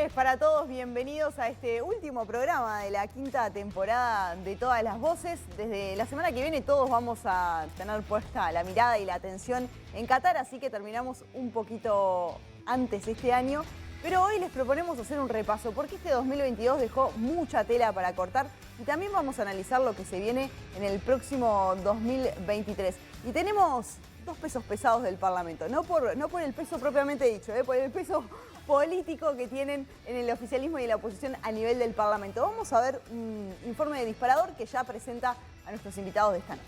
noches para todos, bienvenidos a este último programa de la quinta temporada de Todas las Voces. Desde la semana que viene todos vamos a tener puesta la mirada y la atención en Qatar, así que terminamos un poquito antes este año. Pero hoy les proponemos hacer un repaso, porque este 2022 dejó mucha tela para cortar y también vamos a analizar lo que se viene en el próximo 2023. Y tenemos dos pesos pesados del Parlamento, no por el peso propiamente dicho, por el peso político que tienen en el oficialismo y en la oposición a nivel del Parlamento. Vamos a ver un informe de Disparador que ya presenta a nuestros invitados de esta noche.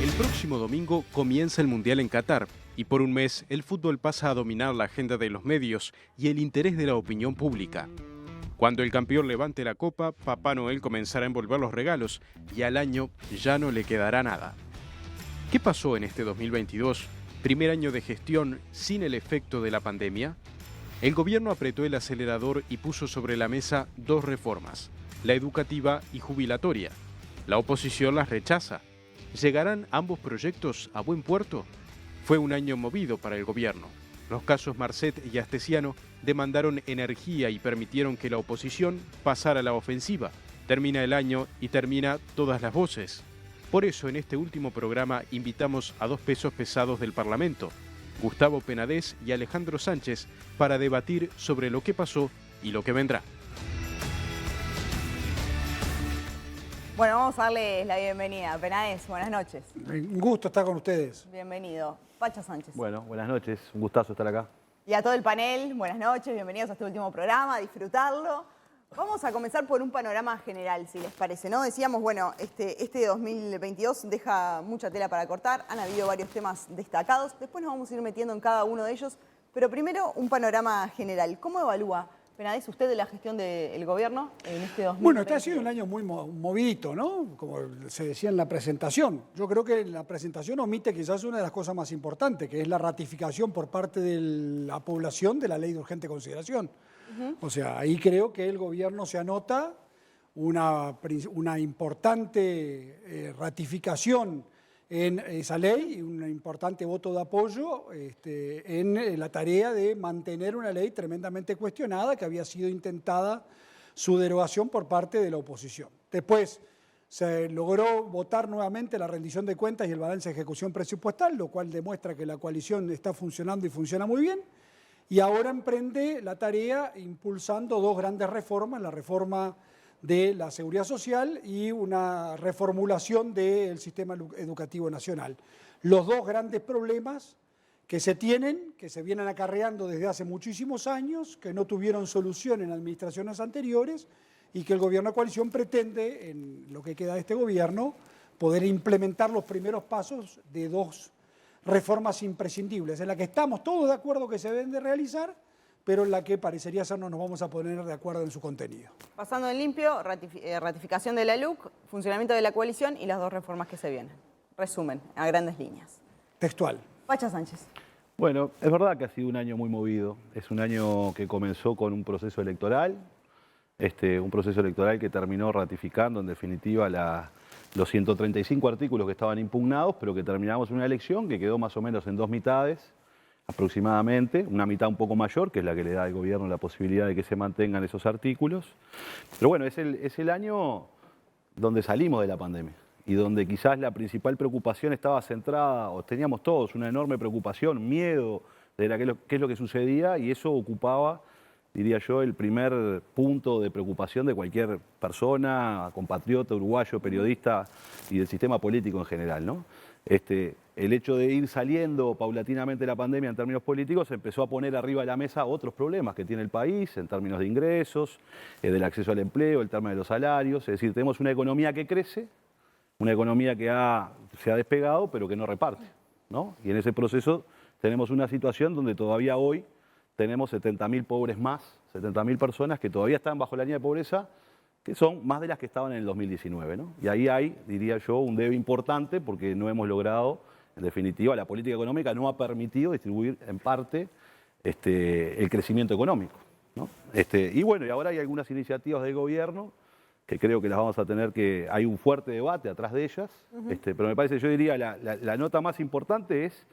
El próximo domingo comienza el Mundial en Qatar y por un mes el fútbol pasa a dominar la agenda de los medios y el interés de la opinión pública. Cuando el campeón levante la copa, Papá Noel comenzará a envolver los regalos y al año ya no le quedará nada. ¿Qué pasó en este 2022? Primer año de gestión sin el efecto de la pandemia. El gobierno apretó el acelerador y puso sobre la mesa dos reformas, la educativa y jubilatoria. La oposición las rechaza. ¿Llegarán ambos proyectos a buen puerto? Fue un año movido para el gobierno. Los casos Marcet y Astesiano demandaron energía y permitieron que la oposición pasara a la ofensiva. Termina el año y termina Todas las Voces. Por eso, en este último programa invitamos a dos pesos pesados del Parlamento, Gustavo Penades y Alejandro Sánchez, para debatir sobre lo que pasó y lo que vendrá. Bueno, vamos a darles la bienvenida. Penades, buenas noches. Un gusto estar con ustedes. Bienvenido. Pacha Sánchez. Bueno, buenas noches, un gustazo estar acá. Y a todo el panel, buenas noches, bienvenidos a este último programa, a disfrutarlo. Vamos a comenzar por un panorama general, si les parece, ¿no? Decíamos, bueno, este 2022 deja mucha tela para cortar, han habido varios temas destacados, después nos vamos a ir metiendo en cada uno de ellos, pero primero un panorama general. ¿Cómo evalúa, Penades, usted de la gestión del gobierno en este 2022? Bueno, este ha sido un año muy movidito, ¿no? Como se decía en la presentación. Yo creo que la presentación omite quizás una de las cosas más importantes, que es la ratificación por parte de la población de la ley de urgente consideración. O sea, ahí creo que el gobierno se anota una importante ratificación en esa ley y un importante voto de apoyo en la tarea de mantener una ley tremendamente cuestionada que había sido intentada su derogación por parte de la oposición. Después se logró votar nuevamente la rendición de cuentas y el balance de ejecución presupuestal, lo cual demuestra que la coalición está funcionando y funciona muy bien. Y ahora emprende la tarea impulsando dos grandes reformas, la reforma de la seguridad social y una reformulación del sistema educativo nacional. Los dos grandes problemas que se vienen acarreando desde hace muchísimos años, que no tuvieron solución en administraciones anteriores y que el gobierno de coalición pretende, en lo que queda de este gobierno, poder implementar los primeros pasos de dos reformas imprescindibles, en la que estamos todos de acuerdo que se deben de realizar, pero en la que parecería ser no nos vamos a poner de acuerdo en su contenido. Pasando en limpio, ratificación de la LUC, funcionamiento de la coalición y las dos reformas que se vienen. Resumen, a grandes líneas. Textual. Pacha Sánchez. Bueno, es verdad que ha sido un año muy movido. Es un año que comenzó con un proceso electoral, que terminó ratificando en definitiva los 135 artículos que estaban impugnados, pero que terminamos una elección que quedó más o menos en dos mitades, aproximadamente, una mitad un poco mayor, que es la que le da al gobierno la posibilidad de que se mantengan esos artículos. Pero bueno, es el año donde salimos de la pandemia y donde quizás la principal preocupación estaba centrada, o teníamos todos una enorme preocupación, miedo de qué es lo que sucedía, y eso ocupaba, diría yo, el primer punto de preocupación de cualquier persona, compatriota, uruguayo, periodista y del sistema político en general, ¿no? El hecho de ir saliendo paulatinamente de la pandemia en términos políticos empezó a poner arriba de la mesa otros problemas que tiene el país en términos de ingresos, del acceso al empleo, el tema de los salarios. Es decir, tenemos una economía que crece, una economía que se ha despegado pero que no reparte, ¿no? Y en ese proceso tenemos una situación donde todavía hoy tenemos 70.000 pobres más, 70.000 personas que todavía están bajo la línea de pobreza, que son más de las que estaban en el 2019, ¿no? Y ahí hay, diría yo, un debe importante porque no hemos logrado, en definitiva, la política económica no ha permitido distribuir en parte el crecimiento económico, ¿no? Y bueno, y ahora hay algunas iniciativas del gobierno que creo que las vamos a tener hay un fuerte debate atrás de ellas, pero me parece, yo diría, la nota más importante es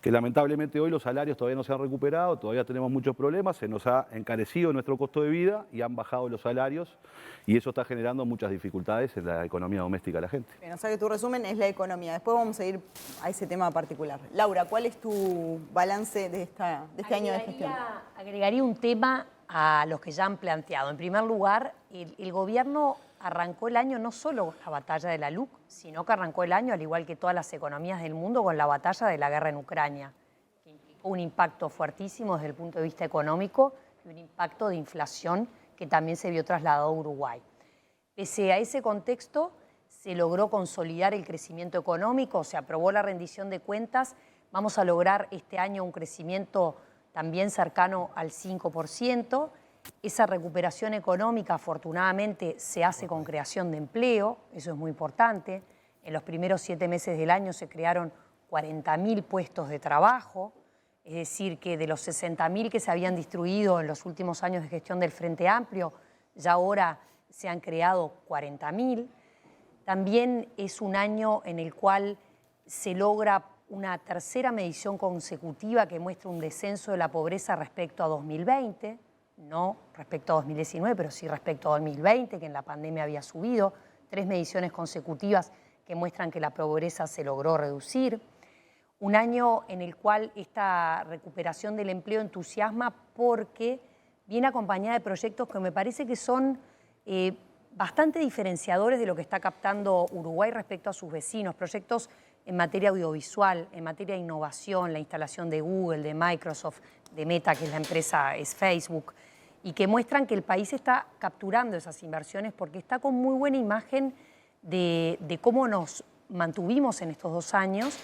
que lamentablemente hoy los salarios todavía no se han recuperado, todavía tenemos muchos problemas, se nos ha encarecido nuestro costo de vida y han bajado los salarios y eso está generando muchas dificultades en la economía doméstica de la gente. Bien, o sea que tu resumen es la economía. Después vamos a ir a ese tema particular. Laura, ¿cuál es tu balance de este año de gestión? Agregaría un tema a los que ya han planteado. En primer lugar, el gobierno arrancó el año no solo con la batalla de la LUC, sino que arrancó el año, al igual que todas las economías del mundo, con la batalla de la guerra en Ucrania, que implicó un impacto fuertísimo desde el punto de vista económico y un impacto de inflación que también se vio trasladado a Uruguay. Pese a ese contexto, se logró consolidar el crecimiento económico, se aprobó la rendición de cuentas, vamos a lograr este año un crecimiento también cercano al 5%. Esa recuperación económica, afortunadamente, se hace con creación de empleo, eso es muy importante. En los primeros 7 meses del año se crearon 40.000 puestos de trabajo, es decir, que de los 60.000 que se habían distribuido en los últimos años de gestión del Frente Amplio, ya ahora se han creado 40.000. También es un año en el cual se logra una tercera medición consecutiva que muestra un descenso de la pobreza respecto a 2020, no respecto a 2019, pero sí respecto a 2020, que en la pandemia había subido. 3 mediciones consecutivas que muestran que la pobreza se logró reducir. Un año en el cual esta recuperación del empleo entusiasma porque viene acompañada de proyectos que me parece que son bastante diferenciadores de lo que está captando Uruguay respecto a sus vecinos. Proyectos en materia audiovisual, en materia de innovación, la instalación de Google, de Microsoft, de Meta, que es la empresa, es Facebook, y que muestran que el país está capturando esas inversiones porque está con muy buena imagen de cómo nos mantuvimos en estos 2 años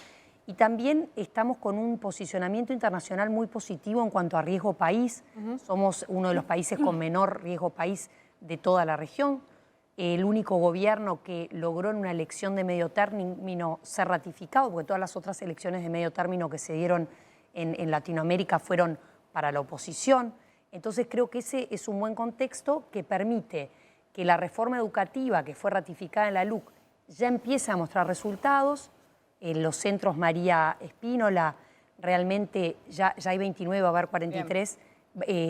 y también estamos con un posicionamiento internacional muy positivo en cuanto a riesgo país. Somos uno de los países con menor riesgo país de toda la región. El único gobierno que logró en una elección de medio término ser ratificado, porque todas las otras elecciones de medio término que se dieron en Latinoamérica fueron para la oposición. Entonces creo que ese es un buen contexto que permite que la reforma educativa que fue ratificada en la LUC ya empiece a mostrar resultados. En los centros María Espínola realmente ya hay 29, va a haber 43.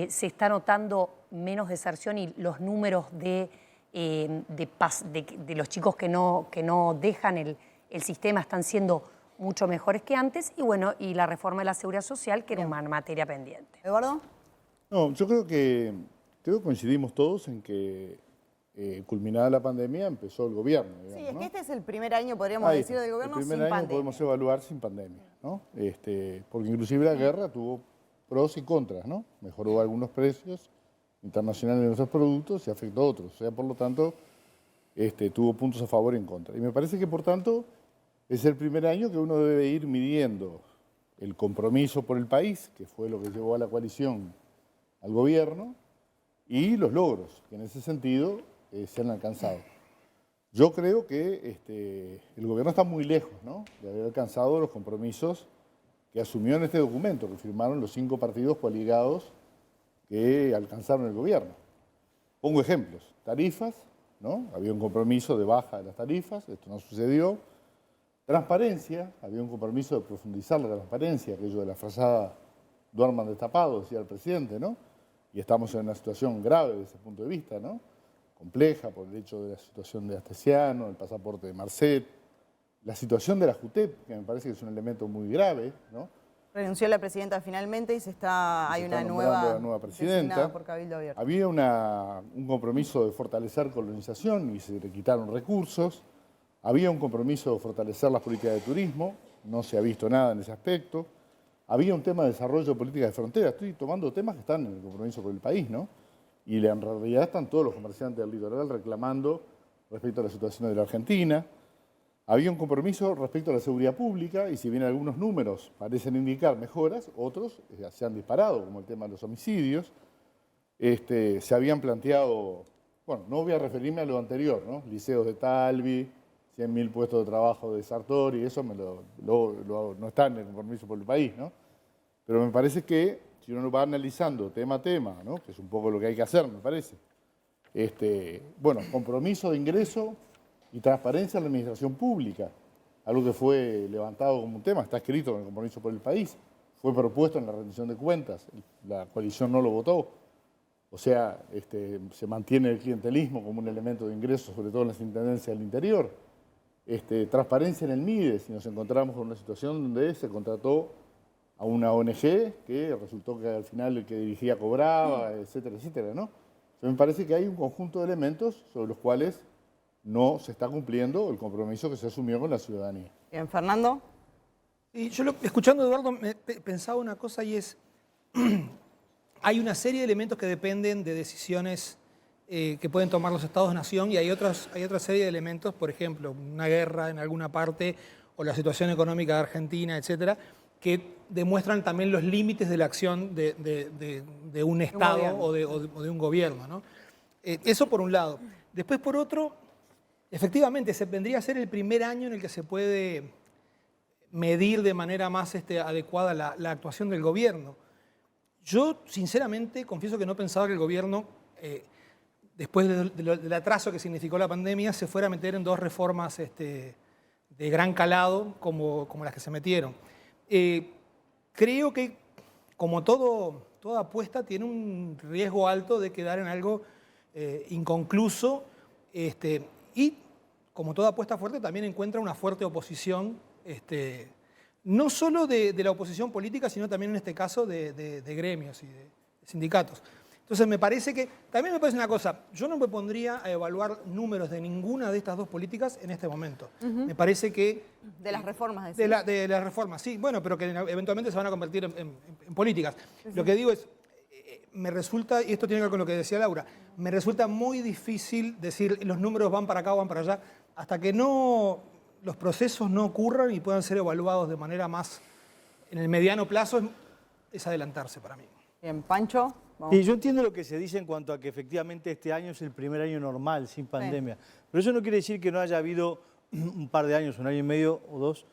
Se está notando menos deserción y los números de los chicos que no dejan el sistema están siendo mucho mejores que antes. Y bueno, y la reforma de la seguridad social, que era una materia pendiente. ¿Eduardo? No, yo creo que coincidimos todos en que culminada la pandemia empezó el gobierno. Digamos, sí, es ¿no? que este es el primer año, podríamos decir, del gobierno sin pandemia. El primer año podemos evaluar sin pandemia, ¿no? Porque inclusive la guerra tuvo pros y contras, ¿no? Mejoró algunos precios internacionales de nuestros productos y afectó a otros. O sea, por lo tanto, tuvo puntos a favor y en contra. Y me parece que, por tanto, es el primer año que uno debe ir midiendo el compromiso por el país, que fue lo que llevó a la coalición al gobierno, y los logros, que en ese sentido se han alcanzado. Yo creo que el gobierno está muy lejos, ¿no?, de haber alcanzado los compromisos que asumió en este documento, que firmaron los 5 partidos coaligados que alcanzaron el gobierno. Pongo ejemplos. Tarifas, ¿no? Había un compromiso de baja de las tarifas, esto no sucedió. Transparencia, había un compromiso de profundizar la transparencia, aquello de la frazada duerman destapados, decía el presidente, ¿no? Y estamos en una situación grave desde ese punto de vista, ¿no? Compleja por el hecho de la situación de Astesiano, el pasaporte de Marcet, la situación de la JUTEP, que me parece que es un elemento muy grave, ¿no? Renunció la presidenta finalmente y hay una nueva presidenta. Por Cabildo Abierto. Había un compromiso de fortalecer colonización y se le quitaron recursos. Había un compromiso de fortalecer las políticas de turismo, no se ha visto nada en ese aspecto. Había un tema de desarrollo de políticas de frontera. Estoy tomando temas que están en el compromiso por el país, ¿no? Y en realidad están todos los comerciantes del litoral reclamando respecto a la situación de la Argentina. Había un compromiso respecto a la seguridad pública y si bien algunos números parecen indicar mejoras, otros se han disparado, como el tema de los homicidios. Se habían planteado, bueno, no voy a referirme a lo anterior, ¿no? Liceos de Talvi, 100.000 puestos de trabajo de Sartori, eso no está en el compromiso por el país, ¿no? Pero me parece que si uno va analizando tema a tema, ¿no?, que es un poco lo que hay que hacer, me parece, bueno, compromiso de ingreso y transparencia en la administración pública, algo que fue levantado como un tema, está escrito en el compromiso por el país. fue propuesto en la rendición de cuentas. La coalición no lo votó. O sea, se mantiene el clientelismo como un elemento de ingreso, sobre todo en las intendencias del interior. Transparencia en el MIDE, si nos encontramos con una situación donde se contrató a una ONG que resultó que al final el que dirigía cobraba, etcétera, etcétera, ¿no? O sea, me parece que hay un conjunto de elementos sobre los cuales no se está cumpliendo el compromiso que se asumió con la ciudadanía. Bien, Fernando. Y yo escuchando a Eduardo pensaba una cosa y es, hay una serie de elementos que dependen de decisiones que pueden tomar los estados-nación y hay otra serie de elementos, por ejemplo, una guerra en alguna parte o la situación económica de Argentina, etcétera, que demuestran también los límites de la acción de un Estado o de un gobierno, ¿no? Eso por un lado. Después, por otro, efectivamente, vendría a ser el primer año en el que se puede medir de manera más adecuada la actuación del gobierno. Yo, sinceramente, confieso que no pensaba que el gobierno, después del atraso que significó la pandemia, se fuera a meter en 2 reformas de gran calado como las que se metieron. Creo que, como toda apuesta, tiene un riesgo alto de quedar en algo inconcluso y, como toda apuesta fuerte, también encuentra una fuerte oposición, no solo de la oposición política, sino también en este caso de gremios y de sindicatos. Entonces también me parece una cosa, yo no me pondría a evaluar números de ninguna de estas 2 políticas en este momento. Me parece que... De las reformas. De las reformas, sí, bueno, pero que eventualmente se van a convertir en políticas. Sí. Lo que digo es, me resulta, y esto tiene que ver con lo que decía Laura, me resulta muy difícil decir los números van para acá o van para allá, hasta que los procesos no ocurran y puedan ser evaluados de manera más en el mediano plazo, es adelantarse para mí. Bien, Pancho. Y yo entiendo lo que se dice en cuanto a que efectivamente este año es el primer año normal, sin pandemia. Sí. Pero eso no quiere decir que no haya habido un par de años, 1 año y medio o 2,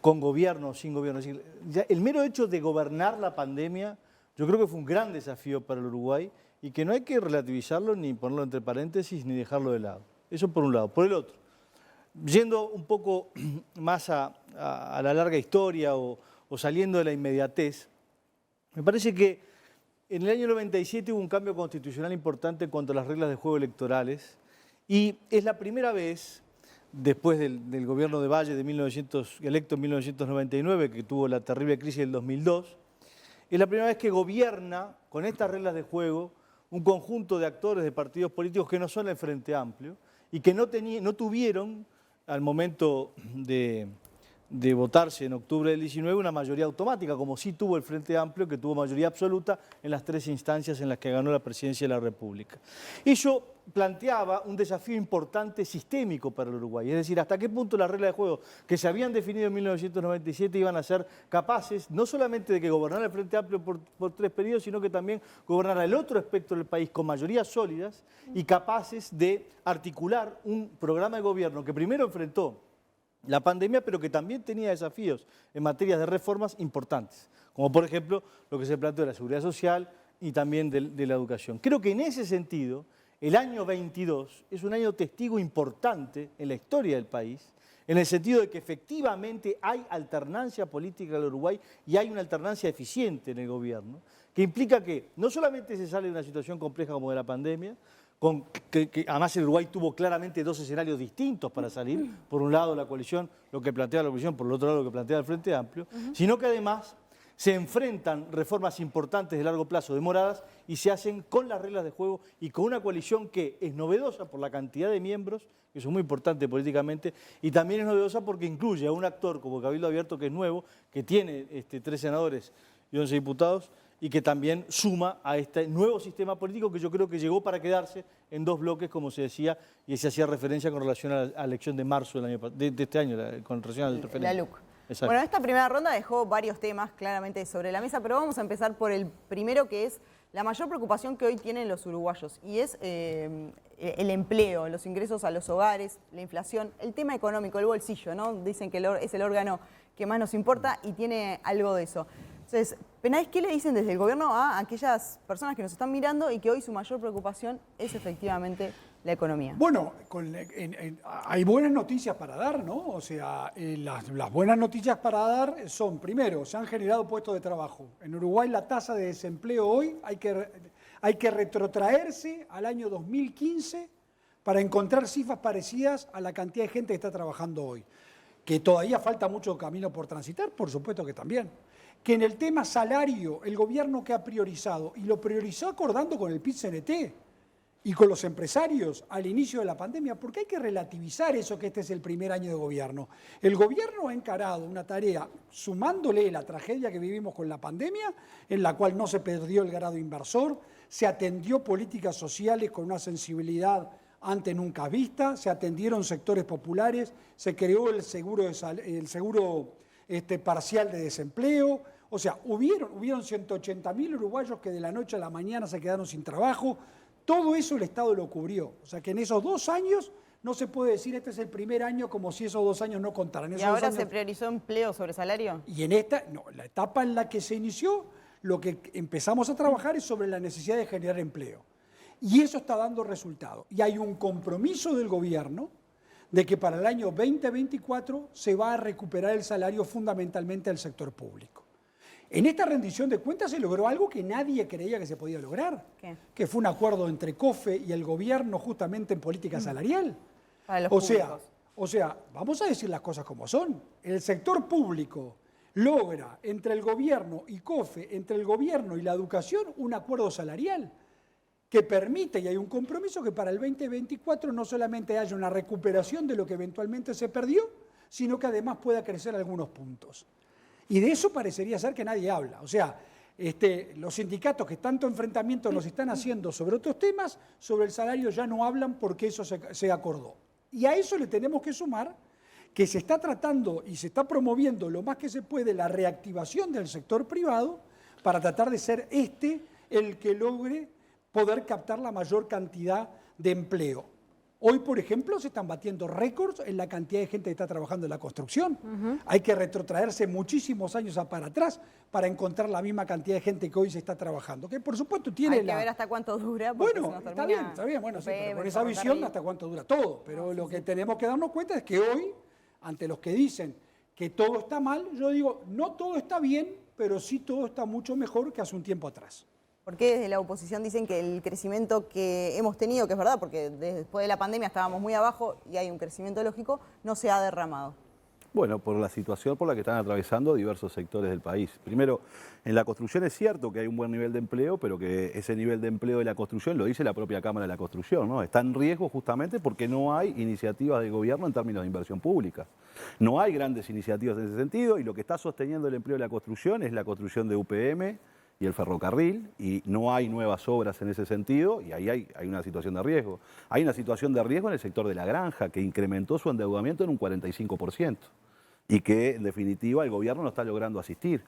con gobierno o sin gobierno. Es decir, ya el mero hecho de gobernar la pandemia, yo creo que fue un gran desafío para el Uruguay y que no hay que relativizarlo ni ponerlo entre paréntesis ni dejarlo de lado. Eso por un lado. Por el otro, yendo un poco más a la larga historia o saliendo de la inmediatez, me parece que en el año 97 hubo un cambio constitucional importante en cuanto a las reglas de juego electorales y es la primera vez, después del gobierno de Valle electo en 1999, que tuvo la terrible crisis del 2002, es la primera vez que gobierna con estas reglas de juego un conjunto de actores de partidos políticos que no son el Frente Amplio y que no tuvieron al momento de votarse en octubre del 19 una mayoría automática, como sí tuvo el Frente Amplio, que tuvo mayoría absoluta en las 3 instancias en las que ganó la presidencia de la República. Ello planteaba un desafío importante sistémico para el Uruguay, es decir, hasta qué punto las reglas de juego que se habían definido en 1997 iban a ser capaces no solamente de que gobernara el Frente Amplio por 3 periodos, sino que también gobernara el otro espectro del país con mayorías sólidas y capaces de articular un programa de gobierno que primero enfrentó la pandemia, pero que también tenía desafíos en materia de reformas importantes, como por ejemplo lo que se planteó de la seguridad social y también de la educación. Creo que en ese sentido, el año 22 es un año testigo importante en la historia del país, en el sentido de que efectivamente hay alternancia política en el Uruguay y hay una alternancia eficiente en el gobierno, que implica que no solamente se sale de una situación compleja como de la pandemia, que además el Uruguay tuvo claramente 2 escenarios distintos para salir, por un lado la coalición, lo que plantea la coalición, por el otro lado lo que plantea el Frente Amplio, sino que además se enfrentan reformas importantes de largo plazo demoradas y se hacen con las reglas de juego y con una coalición que es novedosa por la cantidad de miembros, que eso es muy importante políticamente, y también es novedosa porque incluye a un actor como Cabildo Abierto, que es nuevo, que tiene 3 senadores y 11 diputados, y que también suma a este nuevo sistema político que yo creo que llegó para quedarse en 2 bloques, como se decía, y se hacía referencia con relación a la elección de marzo de este año, con relación al referéndum. La LUC. Exacto. Bueno, esta primera ronda dejó varios temas claramente sobre la mesa, pero vamos a empezar por el primero, que es la mayor preocupación que hoy tienen los uruguayos, y es el empleo, los ingresos a los hogares, la inflación, el tema económico, el bolsillo, ¿no? Dicen que es el órgano que más nos importa y tiene algo de eso. Entonces, Penáez, ¿qué le dicen desde el gobierno a aquellas personas que nos están mirando y que hoy su mayor preocupación es efectivamente la economía? Bueno, hay buenas noticias para dar, ¿no? O sea, las buenas noticias para dar son, primero, se han generado puestos de trabajo. En Uruguay la tasa de desempleo hoy hay que retrotraerse al año 2015 para encontrar cifras parecidas a la cantidad de gente que está trabajando hoy. Que todavía falta mucho camino por transitar, por supuesto que también. Que en el tema salario, el gobierno que ha priorizado, y lo priorizó acordando con el PIT-CNT y con los empresarios al inicio de la pandemia, porque hay que relativizar eso que este es el primer año de gobierno. El gobierno ha encarado una tarea, sumándole la tragedia que vivimos con la pandemia, en la cual no se perdió el grado inversor, se atendió políticas sociales con una sensibilidad antes nunca vista, se atendieron sectores populares, se creó el seguro parcial de desempleo, o sea, hubieron 180.000 uruguayos que de la noche a la mañana se quedaron sin trabajo. Todo eso el Estado lo cubrió. O sea, que en esos 2 años no se puede decir este es el primer año como si esos 2 años no contaran. ¿Y ahora se priorizó empleo sobre salario? Y en la etapa en la que se inició, lo que empezamos a trabajar es sobre la necesidad de generar empleo. Y eso está dando resultados. Y hay un compromiso del gobierno de que para el año 2024 se va a recuperar el salario fundamentalmente del sector público. En esta rendición de cuentas se logró algo que nadie creía que se podía lograr. ¿Qué? Que fue un acuerdo entre COFE y el gobierno justamente en política salarial. Para los públicos. O sea, vamos a decir las cosas como son. El sector público logra entre el gobierno y COFE, entre el gobierno y la educación, un acuerdo salarial que permite, y hay un compromiso, que para el 2024 no solamente haya una recuperación de lo que eventualmente se perdió, sino que además pueda crecer algunos puntos. Y de eso parecería ser que nadie habla. O sea, los sindicatos que tanto enfrentamiento nos están haciendo sobre otros temas, sobre el salario ya no hablan porque eso se acordó. Y a eso le tenemos que sumar que se está tratando y se está promoviendo lo más que se puede la reactivación del sector privado para tratar de ser el que logre poder captar la mayor cantidad de empleo. Hoy, por ejemplo, se están batiendo récords en la cantidad de gente que está trabajando en la construcción. Hay que retrotraerse muchísimos años para atrás para encontrar la misma cantidad de gente que hoy se está trabajando. Que por supuesto tiene Hay que ver hasta cuánto dura. Bueno, está bien. Bueno, sí, pero con esa visión hasta cuánto dura todo. Pero lo que tenemos que darnos cuenta es que hoy, ante los que dicen que todo está mal, yo digo, no todo está bien, pero sí todo está mucho mejor que hace un tiempo atrás. ¿Por qué desde la oposición dicen que el crecimiento que hemos tenido, que es verdad, porque después de la pandemia estábamos muy abajo y hay un crecimiento lógico, no se ha derramado? Bueno, por la situación por la que están atravesando diversos sectores del país. Primero, en la construcción es cierto que hay un buen nivel de empleo, pero que ese nivel de empleo de la construcción, lo dice la propia Cámara de la Construcción, ¿no? Está en riesgo justamente porque no hay iniciativas de gobierno en términos de inversión pública. No hay grandes iniciativas en ese sentido y lo que está sosteniendo el empleo de la construcción es la construcción de UPM y el ferrocarril, y no hay nuevas obras en ese sentido, y ahí hay una situación de riesgo. Hay una situación de riesgo en el sector de la granja, que incrementó su endeudamiento en un 45%, y que en definitiva el gobierno no está logrando asistir.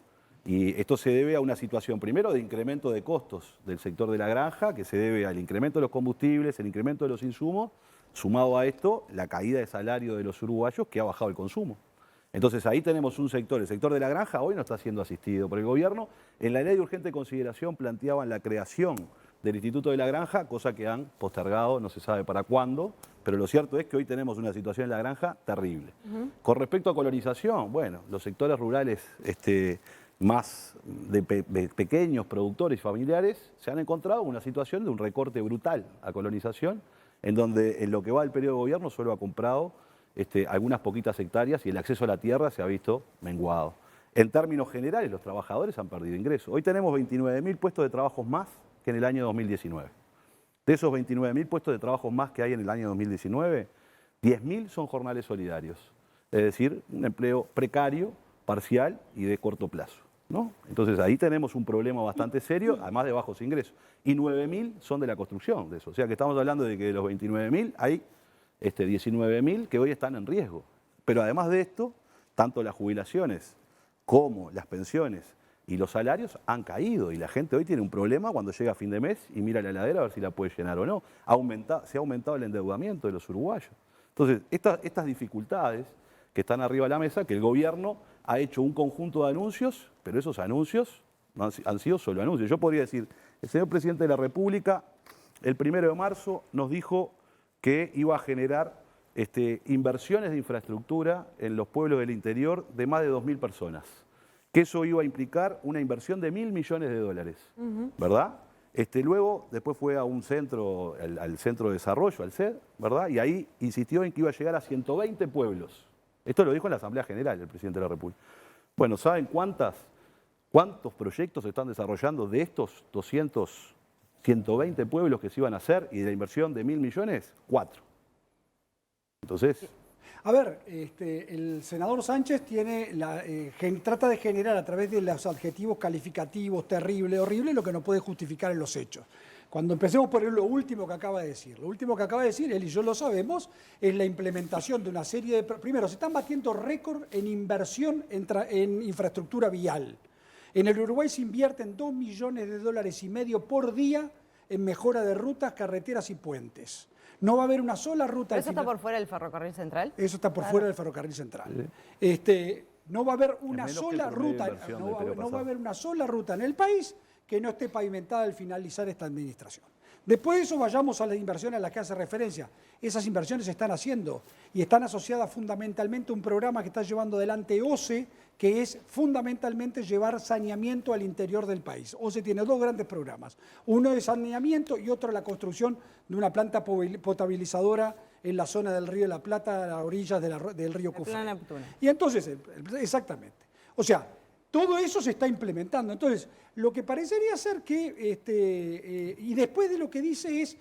Y esto se debe a una situación primero de incremento de costos del sector de la granja, que se debe al incremento de los combustibles, el incremento de los insumos, sumado a esto la caída de salario de los uruguayos que ha bajado el consumo. Entonces ahí tenemos un sector, el sector de la granja hoy no está siendo asistido por el gobierno. En la ley de urgente consideración planteaban la creación del Instituto de la Granja, cosa que han postergado, no se sabe para cuándo, pero lo cierto es que hoy tenemos una situación en la granja terrible. Con respecto a colonización, bueno, los sectores rurales más de pequeños productores familiares se han encontrado con una situación de un recorte brutal a colonización, en donde en lo que va del periodo de gobierno solo ha comprado algunas poquitas hectáreas y el acceso a la tierra se ha visto menguado. En términos generales, los trabajadores han perdido ingresos. Hoy tenemos 29.000 puestos de trabajo más que en el año 2019. De esos 29.000 puestos de trabajo más que hay en el año 2019, 10.000 son jornales solidarios, es decir, un empleo precario, parcial y de corto plazo, ¿no? Entonces ahí tenemos un problema bastante serio, además de bajos ingresos. Y 9.000 son de la construcción de eso. O sea que estamos hablando de que de los 29.000 hay 19.000 que hoy están en riesgo. Pero además de esto, tanto las jubilaciones como las pensiones y los salarios han caído y la gente hoy tiene un problema cuando llega a fin de mes y mira la heladera a ver si la puede llenar o no. Se ha aumentado el endeudamiento de los uruguayos. Entonces, estas dificultades que están arriba de la mesa, que el gobierno ha hecho un conjunto de anuncios, pero esos anuncios no han sido solo anuncios. Yo podría decir, el señor presidente de la República, el 1 de marzo nos dijo que iba a generar inversiones de infraestructura en los pueblos del interior de más de 2.000 personas. Que eso iba a implicar una inversión de $1.000 millones, ¿verdad? Luego, después fue a un centro, al Centro de Desarrollo, al CED, ¿verdad? Y ahí insistió en que iba a llegar a 120 pueblos. Esto lo dijo en la Asamblea General el presidente de la República. Bueno, ¿saben cuántos proyectos se están desarrollando de estos 120 pueblos que se iban a hacer y de la inversión de $1.000 millones? 4. Entonces... A ver, el senador Sánchez trata de generar a través de los adjetivos calificativos, terrible, horrible, lo que no puede justificar en los hechos. Cuando empecemos por lo último que acaba de decir, él y yo lo sabemos, es la implementación de una serie de... Primero, se están batiendo récord en inversión en infraestructura vial. En el Uruguay se invierten $2,5 millones por día en mejora de rutas, carreteras y puentes. No va a haber una sola ruta. ¿Pero eso está por fuera del ferrocarril central? Eso está por fuera del ferrocarril central. No va a haber una sola ruta, no va a haber una sola ruta en el país que no esté pavimentada al finalizar esta administración. Después de eso vayamos a las inversiones a las que hace referencia. Esas inversiones se están haciendo y están asociadas fundamentalmente a un programa que está llevando adelante OCE, que es fundamentalmente llevar saneamiento al interior del país. OCE tiene 2 grandes programas, uno de saneamiento y otro la construcción de una planta potabilizadora en la zona del Río de la Plata, a las orillas del río Cufré. Y entonces, exactamente. O sea, todo eso se está implementando. Entonces, lo que parecería ser que, y después de lo que dice es,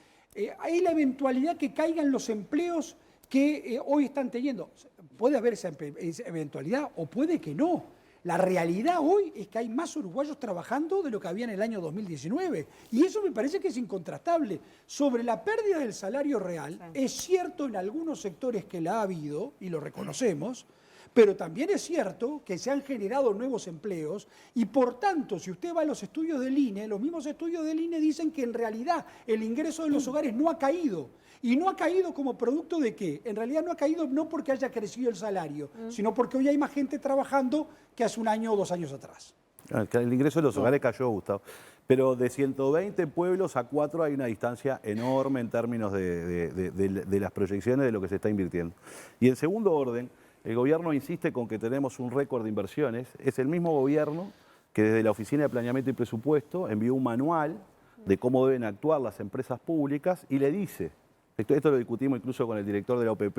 hay la eventualidad que caigan los empleos que hoy están teniendo. Puede haber esa eventualidad o puede que no. La realidad hoy es que hay más uruguayos trabajando de lo que había en el año 2019. Y eso me parece que es incontrastable. Sobre la pérdida del salario real, es cierto en algunos sectores que la ha habido, y lo reconocemos, pero también es cierto que se han generado nuevos empleos y, por tanto, si usted va a los estudios del INE, los mismos estudios del INE dicen que en realidad el ingreso de los hogares no ha caído. ¿Y no ha caído como producto de qué? En realidad no ha caído no porque haya crecido el salario, sino porque hoy hay más gente trabajando que hace 1 año o 2 años atrás. El ingreso de los hogares cayó, Gustavo. Pero de 120 pueblos a 4 hay una distancia enorme en términos de las proyecciones de lo que se está invirtiendo. Y en segundo orden, el gobierno insiste con que tenemos un récord de inversiones. Es el mismo gobierno que desde la Oficina de Planeamiento y Presupuesto envió un manual de cómo deben actuar las empresas públicas y le dice, esto lo discutimos incluso con el director de la OPP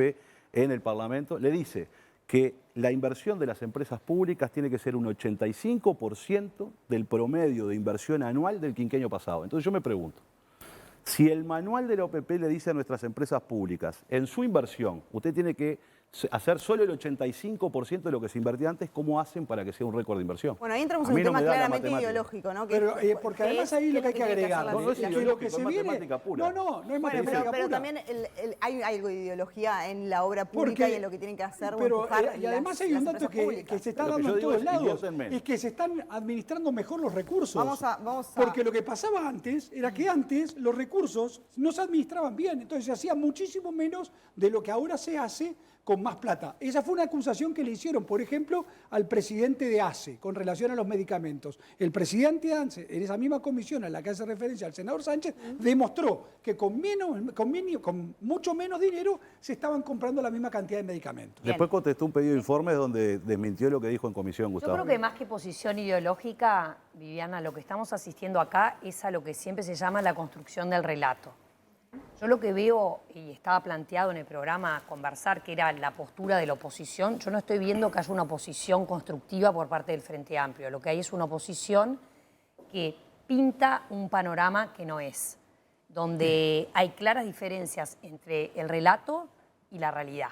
en el Parlamento, le dice que la inversión de las empresas públicas tiene que ser un 85% del promedio de inversión anual del quinquenio pasado. Entonces yo me pregunto, si el manual de la OPP le dice a nuestras empresas públicas, en su inversión, usted tiene que hacer solo el 85% de lo que se invertía antes, ¿cómo hacen para que sea un récord de inversión? Bueno, ahí entramos en un tema claramente ideológico, ¿no? Pero, porque además ahí lo que hay que agregar, no es ideológico, es matemática pura. No es matemática pura. Pero también hay algo de ideología en la obra pública y en lo que tienen que hacer o empujar. Y además hay un dato que se está dando en todos lados, es que se están administrando mejor los recursos. Vamos a... Porque lo que pasaba antes era que antes los recursos no se administraban bien, entonces se hacía muchísimo menos de lo que ahora se hace con más plata. Esa fue una acusación que le hicieron, por ejemplo, al presidente de ACE con relación a los medicamentos. El presidente de ACE, en esa misma comisión a la que hace referencia al senador Sánchez, demostró que con mucho menos dinero se estaban comprando la misma cantidad de medicamentos. Bien. Después contestó un pedido de informes donde desmintió lo que dijo en comisión, Gustavo. Yo creo que más que posición ideológica, Viviana, lo que estamos asistiendo acá es a lo que siempre se llama la construcción del relato. Yo lo que veo, y estaba planteado en el programa Conversar, que era la postura de la oposición, yo no estoy viendo que haya una oposición constructiva por parte del Frente Amplio. Lo que hay es una oposición que pinta un panorama que no es, donde hay claras diferencias entre el relato y la realidad.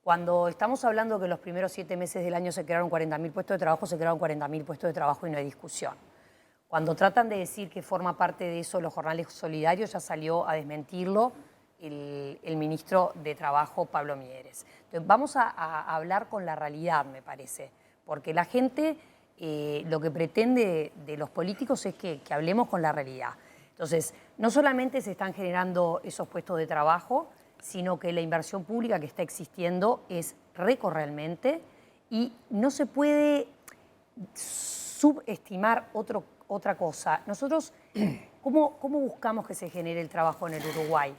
Cuando estamos hablando que en los primeros 7 meses del año se crearon 40.000 puestos de trabajo, se crearon 40.000 puestos de trabajo y no hay discusión. Cuando tratan de decir que forma parte de eso los jornales solidarios, ya salió a desmentirlo el ministro de Trabajo, Pablo Mieres. Entonces, vamos a hablar con la realidad, me parece, porque la gente lo que pretende de los políticos es que hablemos con la realidad. Entonces, no solamente se están generando esos puestos de trabajo, sino que la inversión pública que está existiendo es récord realmente y no se puede subestimar otra cosa. Nosotros, ¿cómo buscamos que se genere el trabajo en el Uruguay?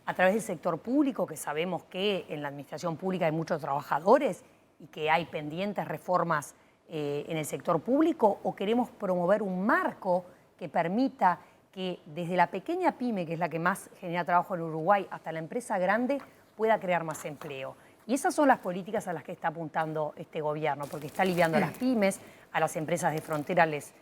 a través del sector público, que sabemos que en la administración pública hay muchos trabajadores y que hay pendientes reformas en el sector público, o queremos promover un marco que permita que desde la pequeña pyme, que es la que más genera trabajo en Uruguay, hasta la empresa grande, pueda crear más empleo. Y esas son las políticas a las que está apuntando este gobierno, porque está aliviando a las pymes, a las empresas de frontera les